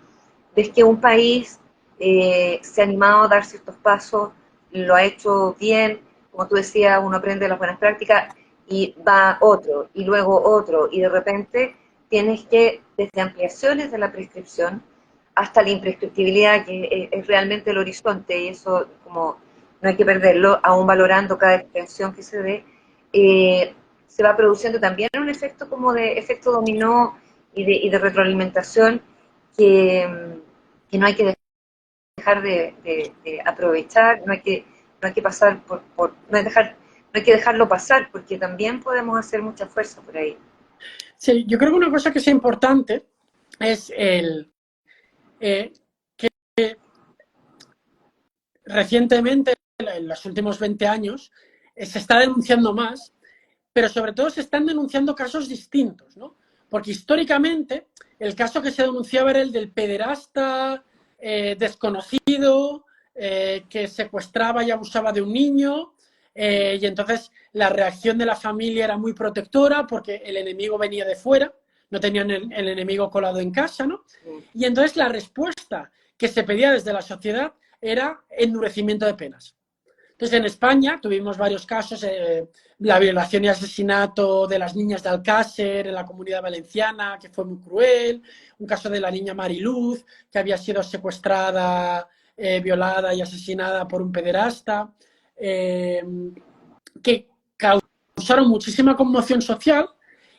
A: ves que un país se ha animado a dar ciertos pasos, lo ha hecho bien, como tú decías, uno aprende las buenas prácticas y va otro, y luego otro, y de repente tienes que, desde ampliaciones de la prescripción hasta la imprescriptibilidad, que es realmente el horizonte, y eso como no hay que perderlo, aún valorando cada extensión que se dé, se va produciendo también un efecto como de efecto dominó y de retroalimentación que no hay que dejar de aprovechar, no hay que pasar no hay que dejarlo pasar, porque también podemos hacer mucha fuerza por ahí.
B: Sí, yo creo que una cosa que es importante es que recientemente, en los últimos 20 años, se está denunciando más, pero sobre todo se están denunciando casos distintos, ¿no? Porque históricamente el caso que se denunciaba era el del pederasta desconocido que secuestraba y abusaba de un niño, y entonces la reacción de la familia era muy protectora porque el enemigo venía de fuera, no tenían el enemigo colado en casa, ¿no?
A: Sí.
B: Y entonces la respuesta que se pedía desde la sociedad era endurecimiento de penas. Entonces, en España tuvimos varios casos, la violación y asesinato de las niñas de Alcácer en la Comunidad Valenciana, que fue muy cruel, un caso de la niña Mariluz, que había sido secuestrada, violada y asesinada por un pederasta, que causaron muchísima conmoción social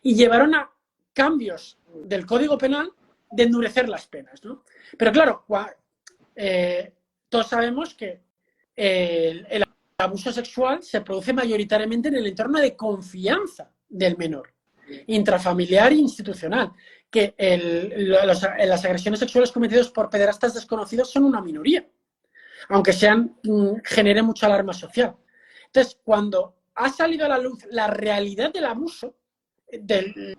B: y llevaron a cambios del Código Penal de endurecer las penas, ¿no? Pero claro, todos sabemos que el abuso sexual se produce mayoritariamente en el entorno de confianza del menor, intrafamiliar e institucional, que las agresiones sexuales cometidas por pederastas desconocidos son una minoría, aunque genere mucha alarma social. Entonces, cuando ha salido a la luz la realidad del abuso, del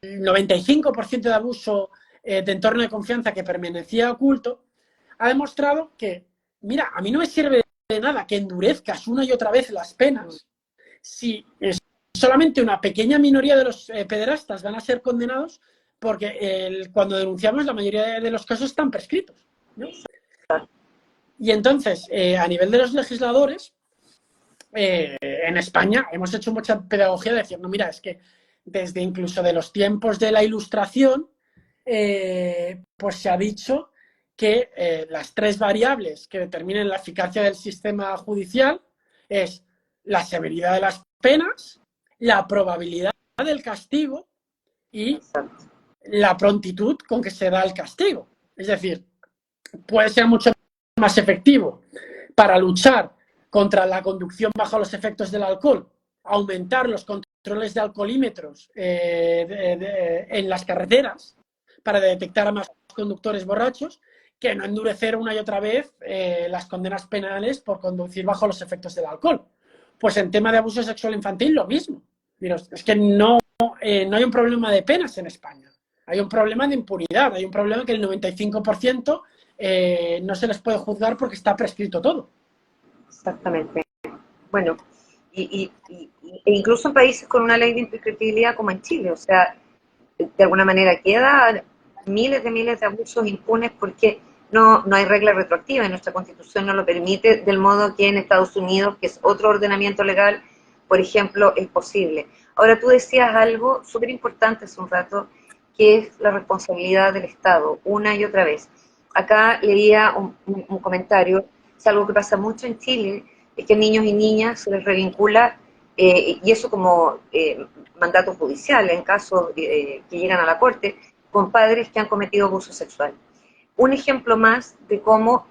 B: 95% de abuso de entorno de confianza que permanecía oculto, ha demostrado que, mira, a mí no me sirve de nada que endurezcas una y otra vez las penas si solamente una pequeña minoría de los pederastas van a ser condenados, porque cuando denunciamos la mayoría de los casos están prescritos, ¿no? Y entonces, a nivel de los legisladores, en España hemos hecho mucha pedagogía de decir, no, mira, es que desde incluso de los tiempos de la Ilustración, pues se ha dicho que las tres variables que determinen la eficacia del sistema judicial es la severidad de las penas, la probabilidad del castigo y la prontitud con que se da el castigo. Es decir, puede ser mucho más efectivo para luchar contra la conducción bajo los efectos del alcohol, aumentar los controles de alcoholímetros en las carreteras para detectar a más conductores borrachos, que no endurecer una y otra vez las condenas penales por conducir bajo los efectos del alcohol. Pues en tema de abuso sexual infantil lo mismo. Mira, es que no hay un problema de penas en España, hay un problema de impunidad, hay un problema que el 95% no se les puede juzgar porque está prescrito todo.
A: Exactamente. Bueno, e incluso en países con una ley de imprescriptibilidad como en Chile, o sea, de alguna manera quedan miles de abusos impunes porque no hay regla retroactiva y nuestra Constitución no lo permite, del modo que en Estados Unidos, que es otro ordenamiento legal, por ejemplo, es posible. Ahora, tú decías algo súper importante hace un rato, que es la responsabilidad del Estado, una y otra vez. Acá leía un comentario, es algo que pasa mucho en Chile, es que niños y niñas se les revincula, y eso como mandato judicial en casos que llegan a la Corte, con padres que han cometido abuso sexual. Un ejemplo más de cómo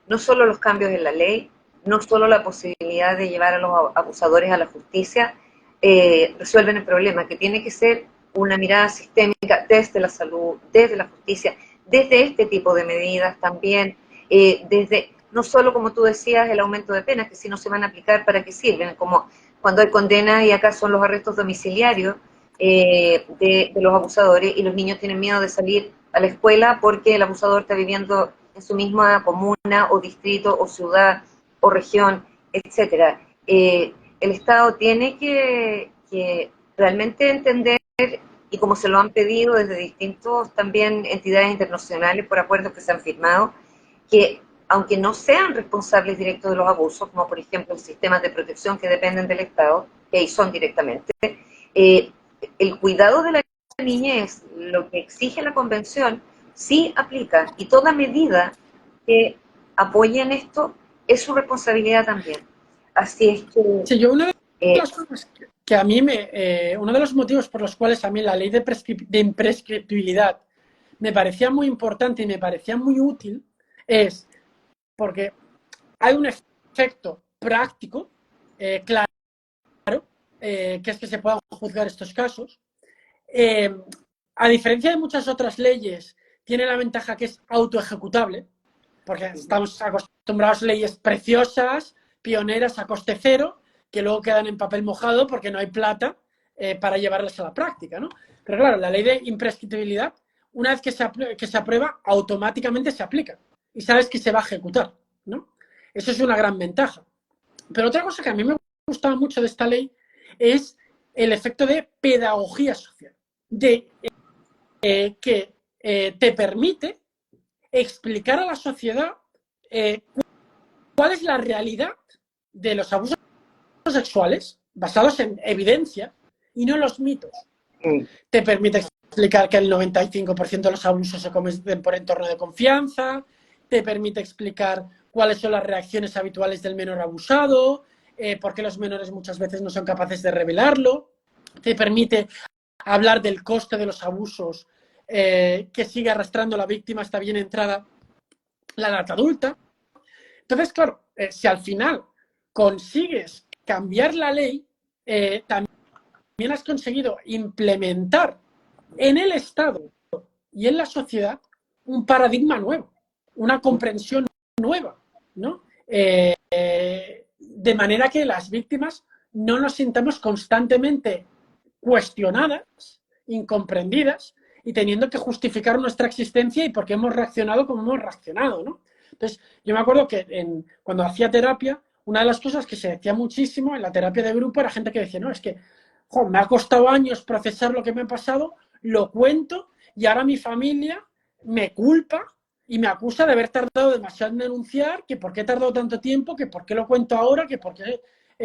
A: no solo los cambios en la ley, no solo la posibilidad de llevar a los abusadores a la justicia resuelven el problema, que tiene que ser una mirada sistémica desde la salud, desde la justicia, desde este tipo de medidas también, desde no solo, como tú decías, el aumento de penas, que si no se van a aplicar, ¿para qué sirven? Como cuando hay condena y acá son los arrestos domiciliarios de los abusadores y los niños tienen miedo de salir a la escuela porque el abusador está viviendo en su misma comuna o distrito o ciudad o región, etcétera. El Estado tiene que realmente entender, y como se lo han pedido desde distintos también entidades internacionales por acuerdos que se han firmado, que aunque no sean responsables directos de los abusos, como por ejemplo los sistemas de protección que dependen del Estado, que ahí son directamente, el cuidado de la niñez, lo que exige la Convención, sí aplica, y toda medida que apoye en esto es su responsabilidad también. Así es que...
B: Sí, yo una de las cosas que a mí uno de los motivos por los cuales a mí la ley de imprescriptibilidad me parecía muy importante y me parecía muy útil es porque hay un efecto práctico, claro, que es que se puedan juzgar estos casos. A diferencia de muchas otras leyes, tiene la ventaja que es autoejecutable, porque estamos acostumbrados a leyes preciosas, pioneras a coste cero, que luego quedan en papel mojado porque no hay plata para llevarlas a la práctica, ¿no? Pero claro, la ley de imprescriptibilidad, una vez que se aprueba, automáticamente se aplica y sabes que se va a ejecutar, ¿no? Eso es una gran ventaja. Pero otra cosa que a mí me gustaba mucho de esta ley es el efecto de pedagogía social, de que te permite explicar a la sociedad cuál es la realidad de los abusos sexuales basados en evidencia y no en los mitos. Te permite explicar que el 95% de los abusos se cometen por entorno de confianza, te permite explicar cuáles son las reacciones habituales del menor abusado, por qué los menores muchas veces no son capaces de revelarlo, te permite hablar del coste de los abusos que sigue arrastrando la víctima hasta bien entrada la edad adulta. Entonces, claro, si al final consigues cambiar la ley, también has conseguido implementar en el Estado y en la sociedad un paradigma nuevo, una comprensión nueva, ¿no? De manera que las víctimas no nos sintamos constantemente cuestionadas, incomprendidas y teniendo que justificar nuestra existencia y por qué hemos reaccionado como hemos reaccionado, ¿no? Entonces, yo me acuerdo que cuando hacía terapia, una de las cosas que se decía muchísimo en la terapia de grupo era gente que decía, no, es que me ha costado años procesar lo que me ha pasado, lo cuento y ahora mi familia me culpa y me acusa de haber tardado demasiado en denunciar, que por qué he tardado tanto tiempo, que por qué lo cuento ahora, que por qué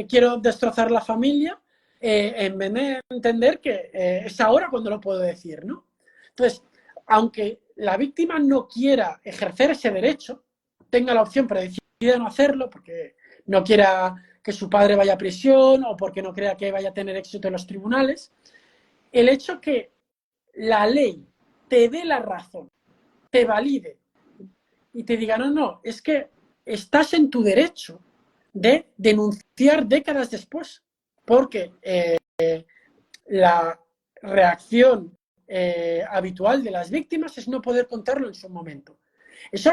B: quiero destrozar la familia, en vez de entender que es ahora cuando lo puedo decir, ¿no? Entonces, aunque la víctima no quiera ejercer ese derecho, tenga la opción, pero decida no hacerlo porque no quiera que su padre vaya a prisión o porque no crea que vaya a tener éxito en los tribunales, el hecho que la ley te dé la razón, te valide y te diga, no, no, es que estás en tu derecho de denunciar décadas después, porque la reacción habitual de las víctimas es no poder contarlo en su momento. Eso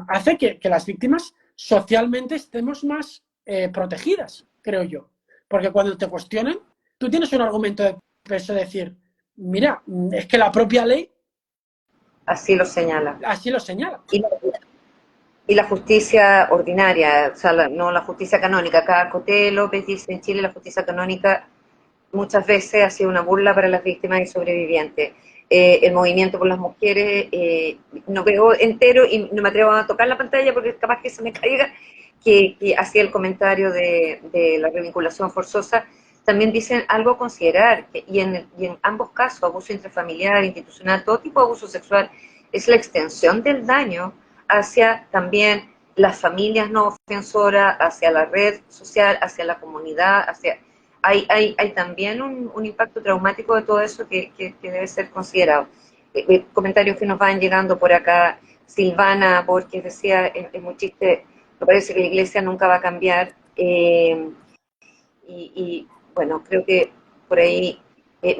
B: hace que las víctimas socialmente estemos más protegidas, creo yo. Porque cuando te cuestionan, tú tienes un argumento de peso de decir, mira, es que la propia ley
A: Así lo señala.
B: así lo señala.
A: Y la justicia ordinaria, o sea, no la justicia canónica. Acá Coté López dice en Chile la justicia canónica muchas veces ha sido una burla para las víctimas y sobrevivientes. El movimiento por las mujeres, no veo entero y no me atrevo a tocar la pantalla porque es capaz que se me caiga, que hacía el comentario de la revinculación forzosa, también dicen algo a considerar, y en ambos casos, abuso intrafamiliar, institucional, todo tipo de abuso sexual, es la extensión del daño hacia también las familias no ofensoras, hacia la red social, hacia la comunidad, hacia... Hay también un impacto traumático de todo eso que debe ser considerado. Comentarios que nos van llegando por acá. Silvana Borges decía, es muy chiste, me parece que la iglesia nunca va a cambiar. Y bueno, creo que por ahí,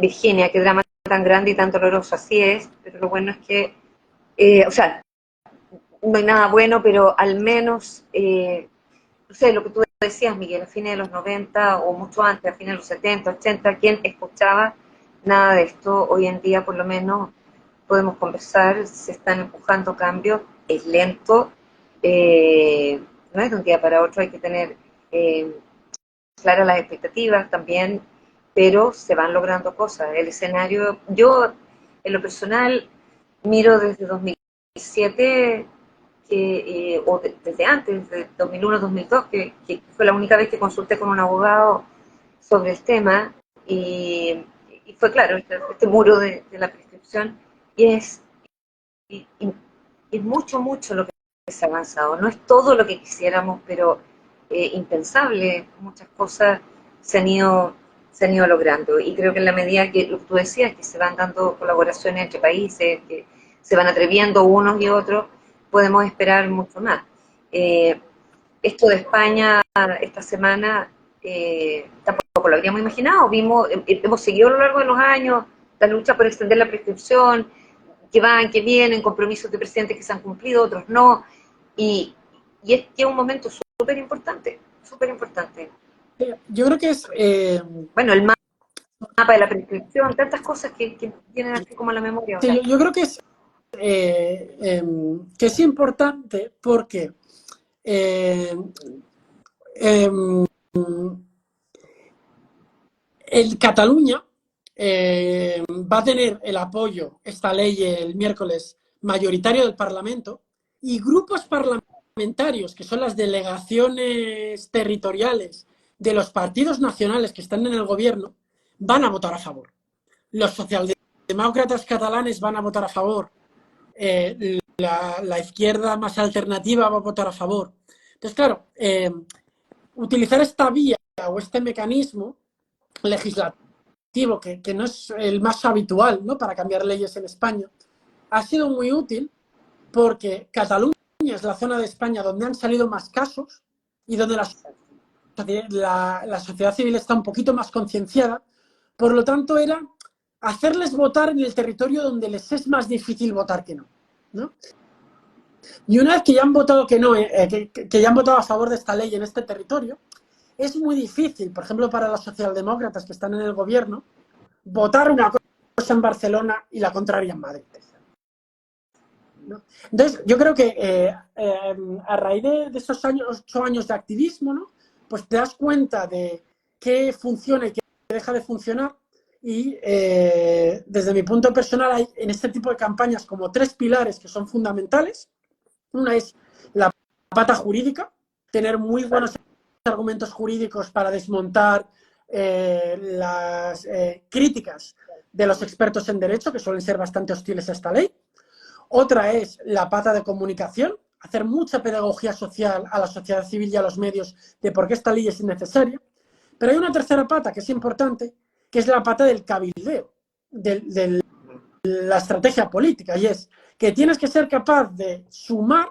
A: Virginia, qué drama tan grande y tan doloroso, así es, pero lo bueno es que, o sea, no hay nada bueno, pero al menos, no sé, lo que tú decías, Miguel, a fines de los 90 o mucho antes, a fines de los 70, 80, ¿quién escuchaba nada de esto? Hoy en día, por lo menos, podemos conversar, se están empujando cambios, es lento, no es de un día para otro, hay que tener claras las expectativas también, pero se van logrando cosas. El escenario, yo en lo personal miro desde 2007 desde antes, desde 2001-2002, que fue la única vez que consulté con un abogado sobre el tema, y fue claro, este muro de la prescripción, y y, y es mucho, mucho lo que se ha avanzado. No es todo lo que quisiéramos, pero impensable, muchas cosas se han ido se han ido logrando. Y creo que en la medida que lo que tú decías, que se van dando colaboraciones entre países, que se van atreviendo unos y otros, podemos esperar mucho más. Eh, Esto de España esta semana tampoco lo habríamos imaginado. Hemos seguido a lo largo de los años la lucha por extender la prescripción, que van, que vienen, compromisos de presidentes que se han cumplido, otros no. Y, y es que es un momento súper importante, súper importante.
B: Yo creo que es...
A: Bueno, el mapa de la prescripción, tantas cosas que tienen así como la memoria
B: sí,
A: ahora.
B: yo creo que es importante porque en Cataluña va a tener el apoyo, esta ley, el miércoles, mayoritario del Parlamento, y grupos parlamentarios, que son las delegaciones territoriales de los partidos nacionales que están en el gobierno, van a votar a favor. Los socialdemócratas catalanes van a votar a favor. La izquierda más alternativa va a votar a favor. Entonces, claro, utilizar esta vía o este mecanismo legislativo, que no es el más habitual, ¿no?, para cambiar leyes en España, ha sido muy útil porque Cataluña es la zona de España donde han salido más casos y donde la sociedad civil está un poquito más concienciada. Por lo tanto, era hacerles votar en el territorio donde les es más difícil votar que no, ¿no? Y una vez que ya han votado que no, que ya han votado a favor de esta ley en este territorio, es muy difícil, por ejemplo, para los socialdemócratas que están en el gobierno, votar una cosa en Barcelona y la contraria en Madrid, ¿no? Entonces, yo creo que a raíz de estos 8 años de activismo, ¿no?, pues te das cuenta de qué funciona y qué deja de funcionar. Y desde mi punto personal hay en este tipo de campañas como 3 pilares que son fundamentales. Una es la pata jurídica, tener muy buenos argumentos jurídicos para desmontar las críticas de los expertos en derecho, que suelen ser bastante hostiles a esta ley. Otra es la pata de comunicación, hacer mucha pedagogía social a la sociedad civil y a los medios de por qué esta ley es innecesaria. Pero hay una tercera pata que es importante, que es la pata del cabildeo, de la estrategia política, y es que tienes que ser capaz de sumar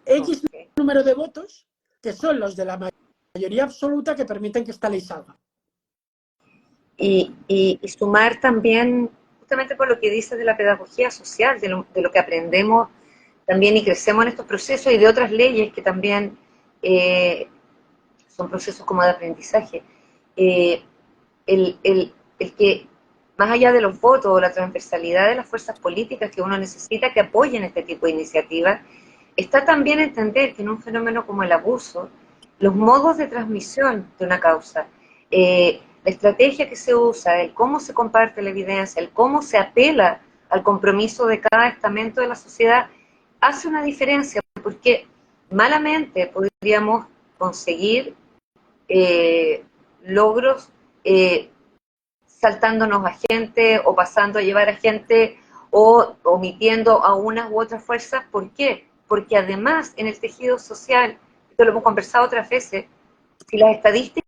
B: X número de votos, que son los de la mayoría absoluta, que permiten que esta ley salga.
A: Y sumar también, justamente por lo que dices de la pedagogía social, de lo que aprendemos también y crecemos en estos procesos y de otras leyes que también son procesos como de aprendizaje. El que, más allá de los votos o la transversalidad de las fuerzas políticas que uno necesita que apoyen este tipo de iniciativas, está también entender que en un fenómeno como el abuso, los modos de transmisión de una causa, la estrategia que se usa, el cómo se comparte la evidencia, el cómo se apela al compromiso de cada estamento de la sociedad, hace una diferencia, porque malamente podríamos conseguir logros saltándonos a gente o pasando a llevar a gente o omitiendo a unas u otras fuerzas. ¿Por qué? Porque además en el tejido social, esto lo hemos conversado otras veces, si las estadísticas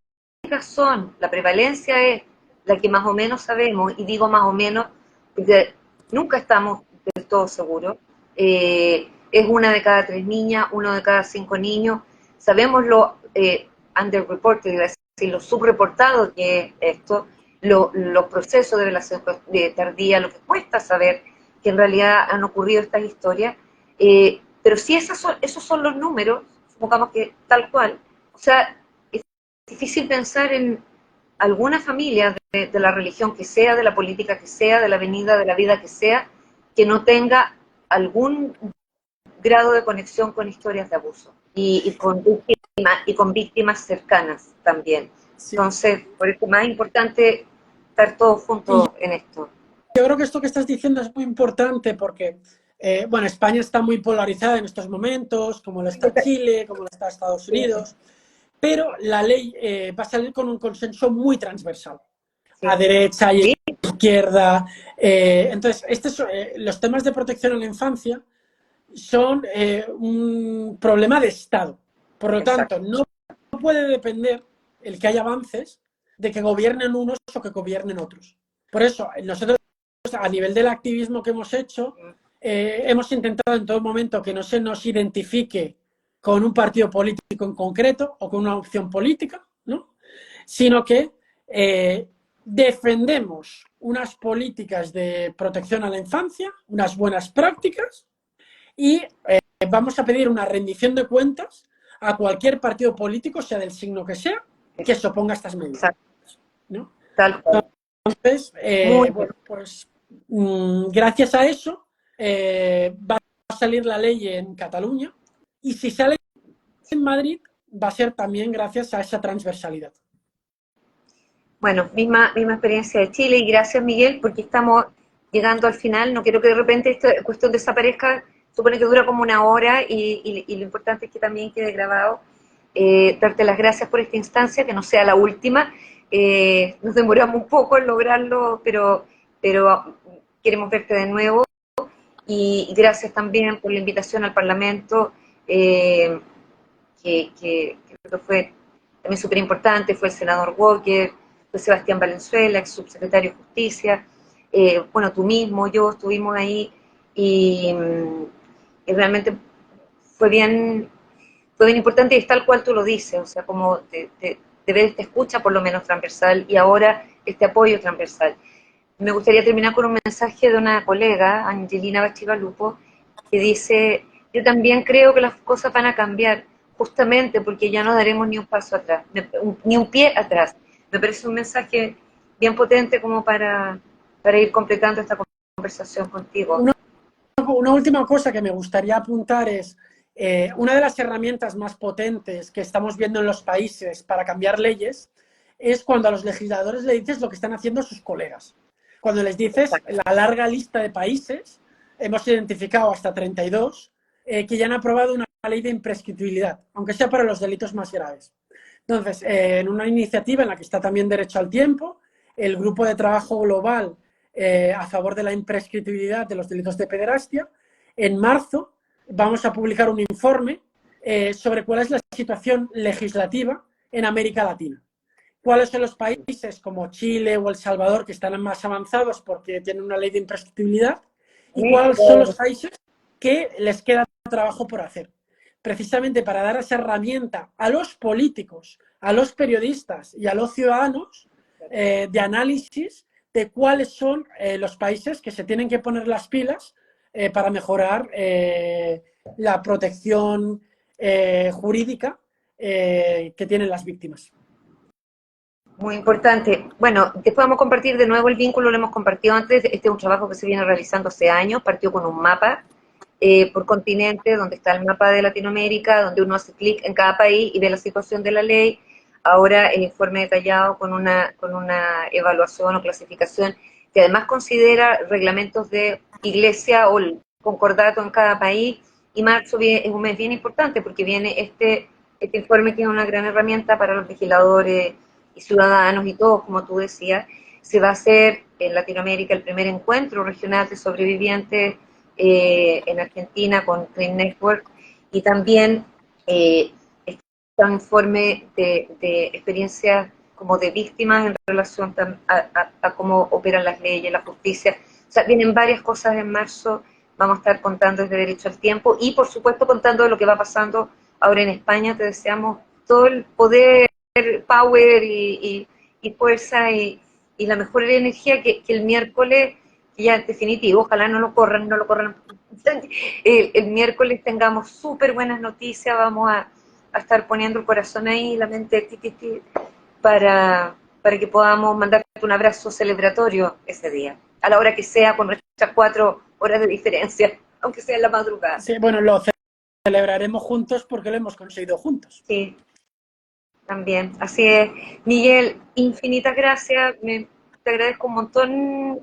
A: son, la prevalencia es la que más o menos sabemos, y digo más o menos porque nunca estamos del todo seguros, es 1 de cada 3 niñas, 1 de cada 5 niños, sabemos lo underreported, es decir, lo subreportado que es esto, los procesos de relación de tardía, lo que cuesta saber que en realidad han ocurrido estas historias, pero si esos son los números, supongamos que tal cual, o sea, es difícil pensar en alguna familia de la religión que sea, de la política que sea, de la venida de la vida que sea, que no tenga algún grado de conexión con historias de abuso y con víctimas cercanas también.
B: Sí.
A: Entonces, por eso es más importante estar todos juntos en esto.
B: Yo creo que esto que estás diciendo es muy importante porque, bueno, España está muy polarizada en estos momentos, como lo está Chile, como lo está Estados Unidos, pero la ley va a salir con un consenso muy transversal, sí, a derecha y a izquierda. Entonces, los temas de protección a la infancia son un problema de Estado. Por lo tanto, no puede depender el que haya avances de que gobiernen unos o que gobiernen otros. Por eso, nosotros, a nivel del activismo que hemos hecho, hemos intentado en todo momento que no se nos identifique con un partido político en concreto o con una opción política, ¿no?, sino que defendemos unas políticas de protección a la infancia, unas buenas prácticas, y vamos a pedir una rendición de cuentas a cualquier partido político, sea del signo que sea, que se oponga a estas medidas, ¿no? Entonces, bueno, pues gracias a eso va a salir la ley en Cataluña, y si sale en Madrid va a ser también gracias a esa transversalidad.
A: Bueno, misma experiencia de Chile y gracias Miguel porque estamos llegando al final. No quiero que de repente esta cuestión desaparezca, supone que dura como una hora y lo importante es que también quede grabado. Darte las gracias por esta instancia, que no sea la última. Nos demoramos un poco en lograrlo, pero queremos verte de nuevo y gracias también por la invitación al Parlamento, que creo que fue también súper importante, fue el senador Walker, fue Sebastián Valenzuela, ex subsecretario de Justicia, bueno, tú mismo, yo estuvimos ahí y realmente fue bien importante y es tal cual tú lo dices, o sea, como de ver esta escucha por lo menos transversal y ahora este apoyo transversal. Me gustaría terminar con un mensaje de una colega, Angelina Bachigalupo, que dice, yo también creo que las cosas van a cambiar justamente porque ya no daremos ni un paso atrás, ni un pie atrás. Me parece un mensaje bien potente como para ir completando esta conversación contigo.
B: Una última cosa que me gustaría apuntar es, una de las herramientas más potentes que estamos viendo en los países para cambiar leyes es cuando a los legisladores le dices lo que están haciendo sus colegas. Cuando les dices la larga lista de países, hemos identificado hasta 32, que ya han aprobado una ley de imprescriptibilidad, aunque sea para los delitos más graves. Entonces, en una iniciativa en la que está también Derecho al Tiempo, el grupo de trabajo global a favor de la imprescriptibilidad de los delitos de pederastia, en marzo vamos a publicar un informe sobre cuál es la situación legislativa en América Latina. ¿Cuáles son los países como Chile o El Salvador que están más avanzados porque tienen una ley de imprescriptibilidad? ¿Y cuáles son los países que les queda trabajo por hacer? Precisamente para dar esa herramienta a los políticos, a los periodistas y a los ciudadanos de análisis de cuáles son los países que se tienen que poner las pilas para mejorar la protección jurídica que tienen las víctimas.
A: Muy importante. Bueno, después vamos a compartir de nuevo el vínculo, lo hemos compartido antes. Este es un trabajo que se viene realizando hace años, partió con un mapa por continente, donde está el mapa de Latinoamérica, donde uno hace clic en cada país y ve la situación de la ley. Ahora el informe detallado con una evaluación o clasificación que además considera reglamentos de iglesia o el concordato en cada país. Y marzo es un mes bien importante porque viene este informe que es una gran herramienta para los legisladores y ciudadanos y todos, como tú decías. Se va a hacer en Latinoamérica el primer encuentro regional de sobrevivientes en Argentina con Clean Network y también está un informe de experiencias como de víctimas en relación a cómo operan las leyes, la justicia. O sea, vienen varias cosas en marzo, vamos a estar contando desde Derecho al Tiempo y por supuesto contando de lo que va pasando ahora en España. Te deseamos todo el poder, power y fuerza y la mejor energía que el miércoles, ya en definitivo, ojalá no lo corran, el miércoles tengamos súper buenas noticias, vamos a estar poniendo el corazón ahí, la mente para que podamos mandarte un abrazo celebratorio ese día, a la hora que sea, con nuestras 4 horas de diferencia, aunque sea en la madrugada.
B: Sí, bueno, lo celebraremos juntos porque lo hemos conseguido juntos.
A: Sí, también, así es. Miguel, infinitas gracias, te agradezco un montón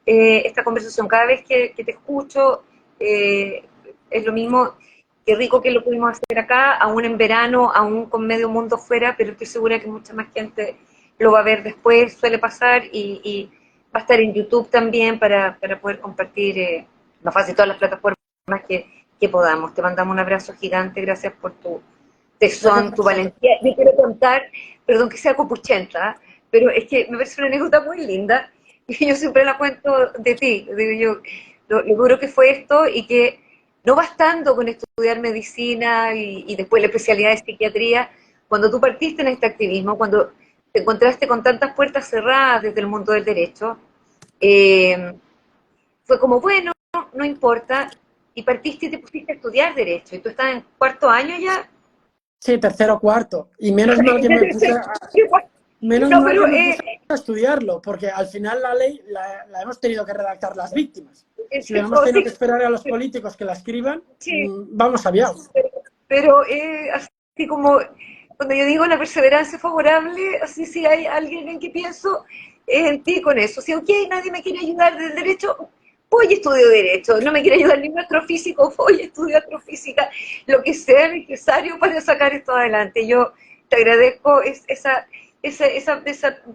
A: esta conversación. Cada vez que te escucho, es lo mismo, qué rico que lo pudimos hacer acá, aún en verano, aún con medio mundo fuera, pero estoy segura que mucha más gente lo va a ver después, suele pasar, y va a estar en YouTube también para poder compartir, no fácil, todas las plataformas que podamos. Te mandamos un abrazo gigante, gracias por tu tesón, tu valentía. Yo quiero contar, perdón que sea copuchenta, pero es que me parece una anécdota muy linda y yo siempre la cuento de ti. Digo yo, lo duro que fue esto y que no bastando con estudiar medicina y después la especialidad de psiquiatría, cuando tú partiste en este activismo, cuando te encontraste con tantas puertas cerradas desde el mundo del derecho, fue como, bueno, no importa, y partiste y te pusiste a estudiar derecho, y tú estás en 4.º año ya.
B: Sí, 3.º o 4.º. Y menos mal que me puse a estudiarlo, porque al final la ley la hemos tenido que redactar las víctimas. Si hubiéramos tenido que esperar a los políticos que la escriban,
A: Sí,
B: vamos aviados.
A: pero así como cuando yo digo la perseverancia favorable, así si hay alguien en que pienso, es en ti con eso. Si, ok, nadie me quiere ayudar del derecho, voy y estudio derecho. No me quiere ayudar ningún astrofísico, voy y estudio astrofísica. Lo que sea necesario para sacar esto adelante. Yo te agradezco esa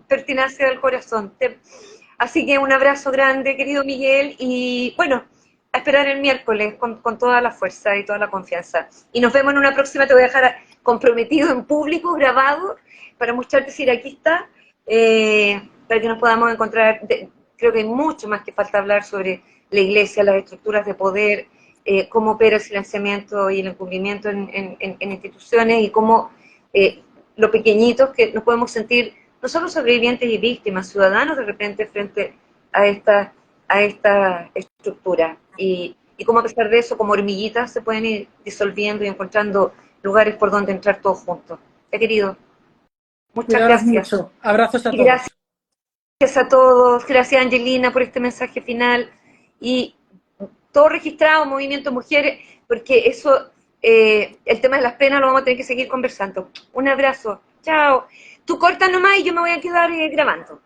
A: pertinacia del corazón. Así que un abrazo grande, querido Miguel, y bueno, a esperar el miércoles con toda la fuerza y toda la confianza. Y nos vemos en una próxima, te voy a dejar comprometido en público, grabado, para mostrarte si aquí está, para que nos podamos encontrar. Creo que hay mucho más que falta hablar sobre la iglesia, las estructuras de poder, cómo opera el silenciamiento y el encubrimiento en instituciones y cómo lo pequeñitos que nos podemos sentir, no solo sobrevivientes y víctimas, ciudadanos de repente frente a esta estructura. Y cómo a pesar de eso, como hormiguitas, se pueden ir disolviendo y encontrando lugares por donde entrar todos juntos. He querido, muchas
B: Cuidaros
A: gracias.
B: mucho. Abrazos a
A: Y
B: todos.
A: gracias a todos, gracias Angelina por este mensaje final. Y todo registrado, Movimiento Mujeres, porque eso, el tema de las penas lo vamos a tener que seguir conversando. Un abrazo, chao. Tú cortas nomás y yo me voy a quedar grabando.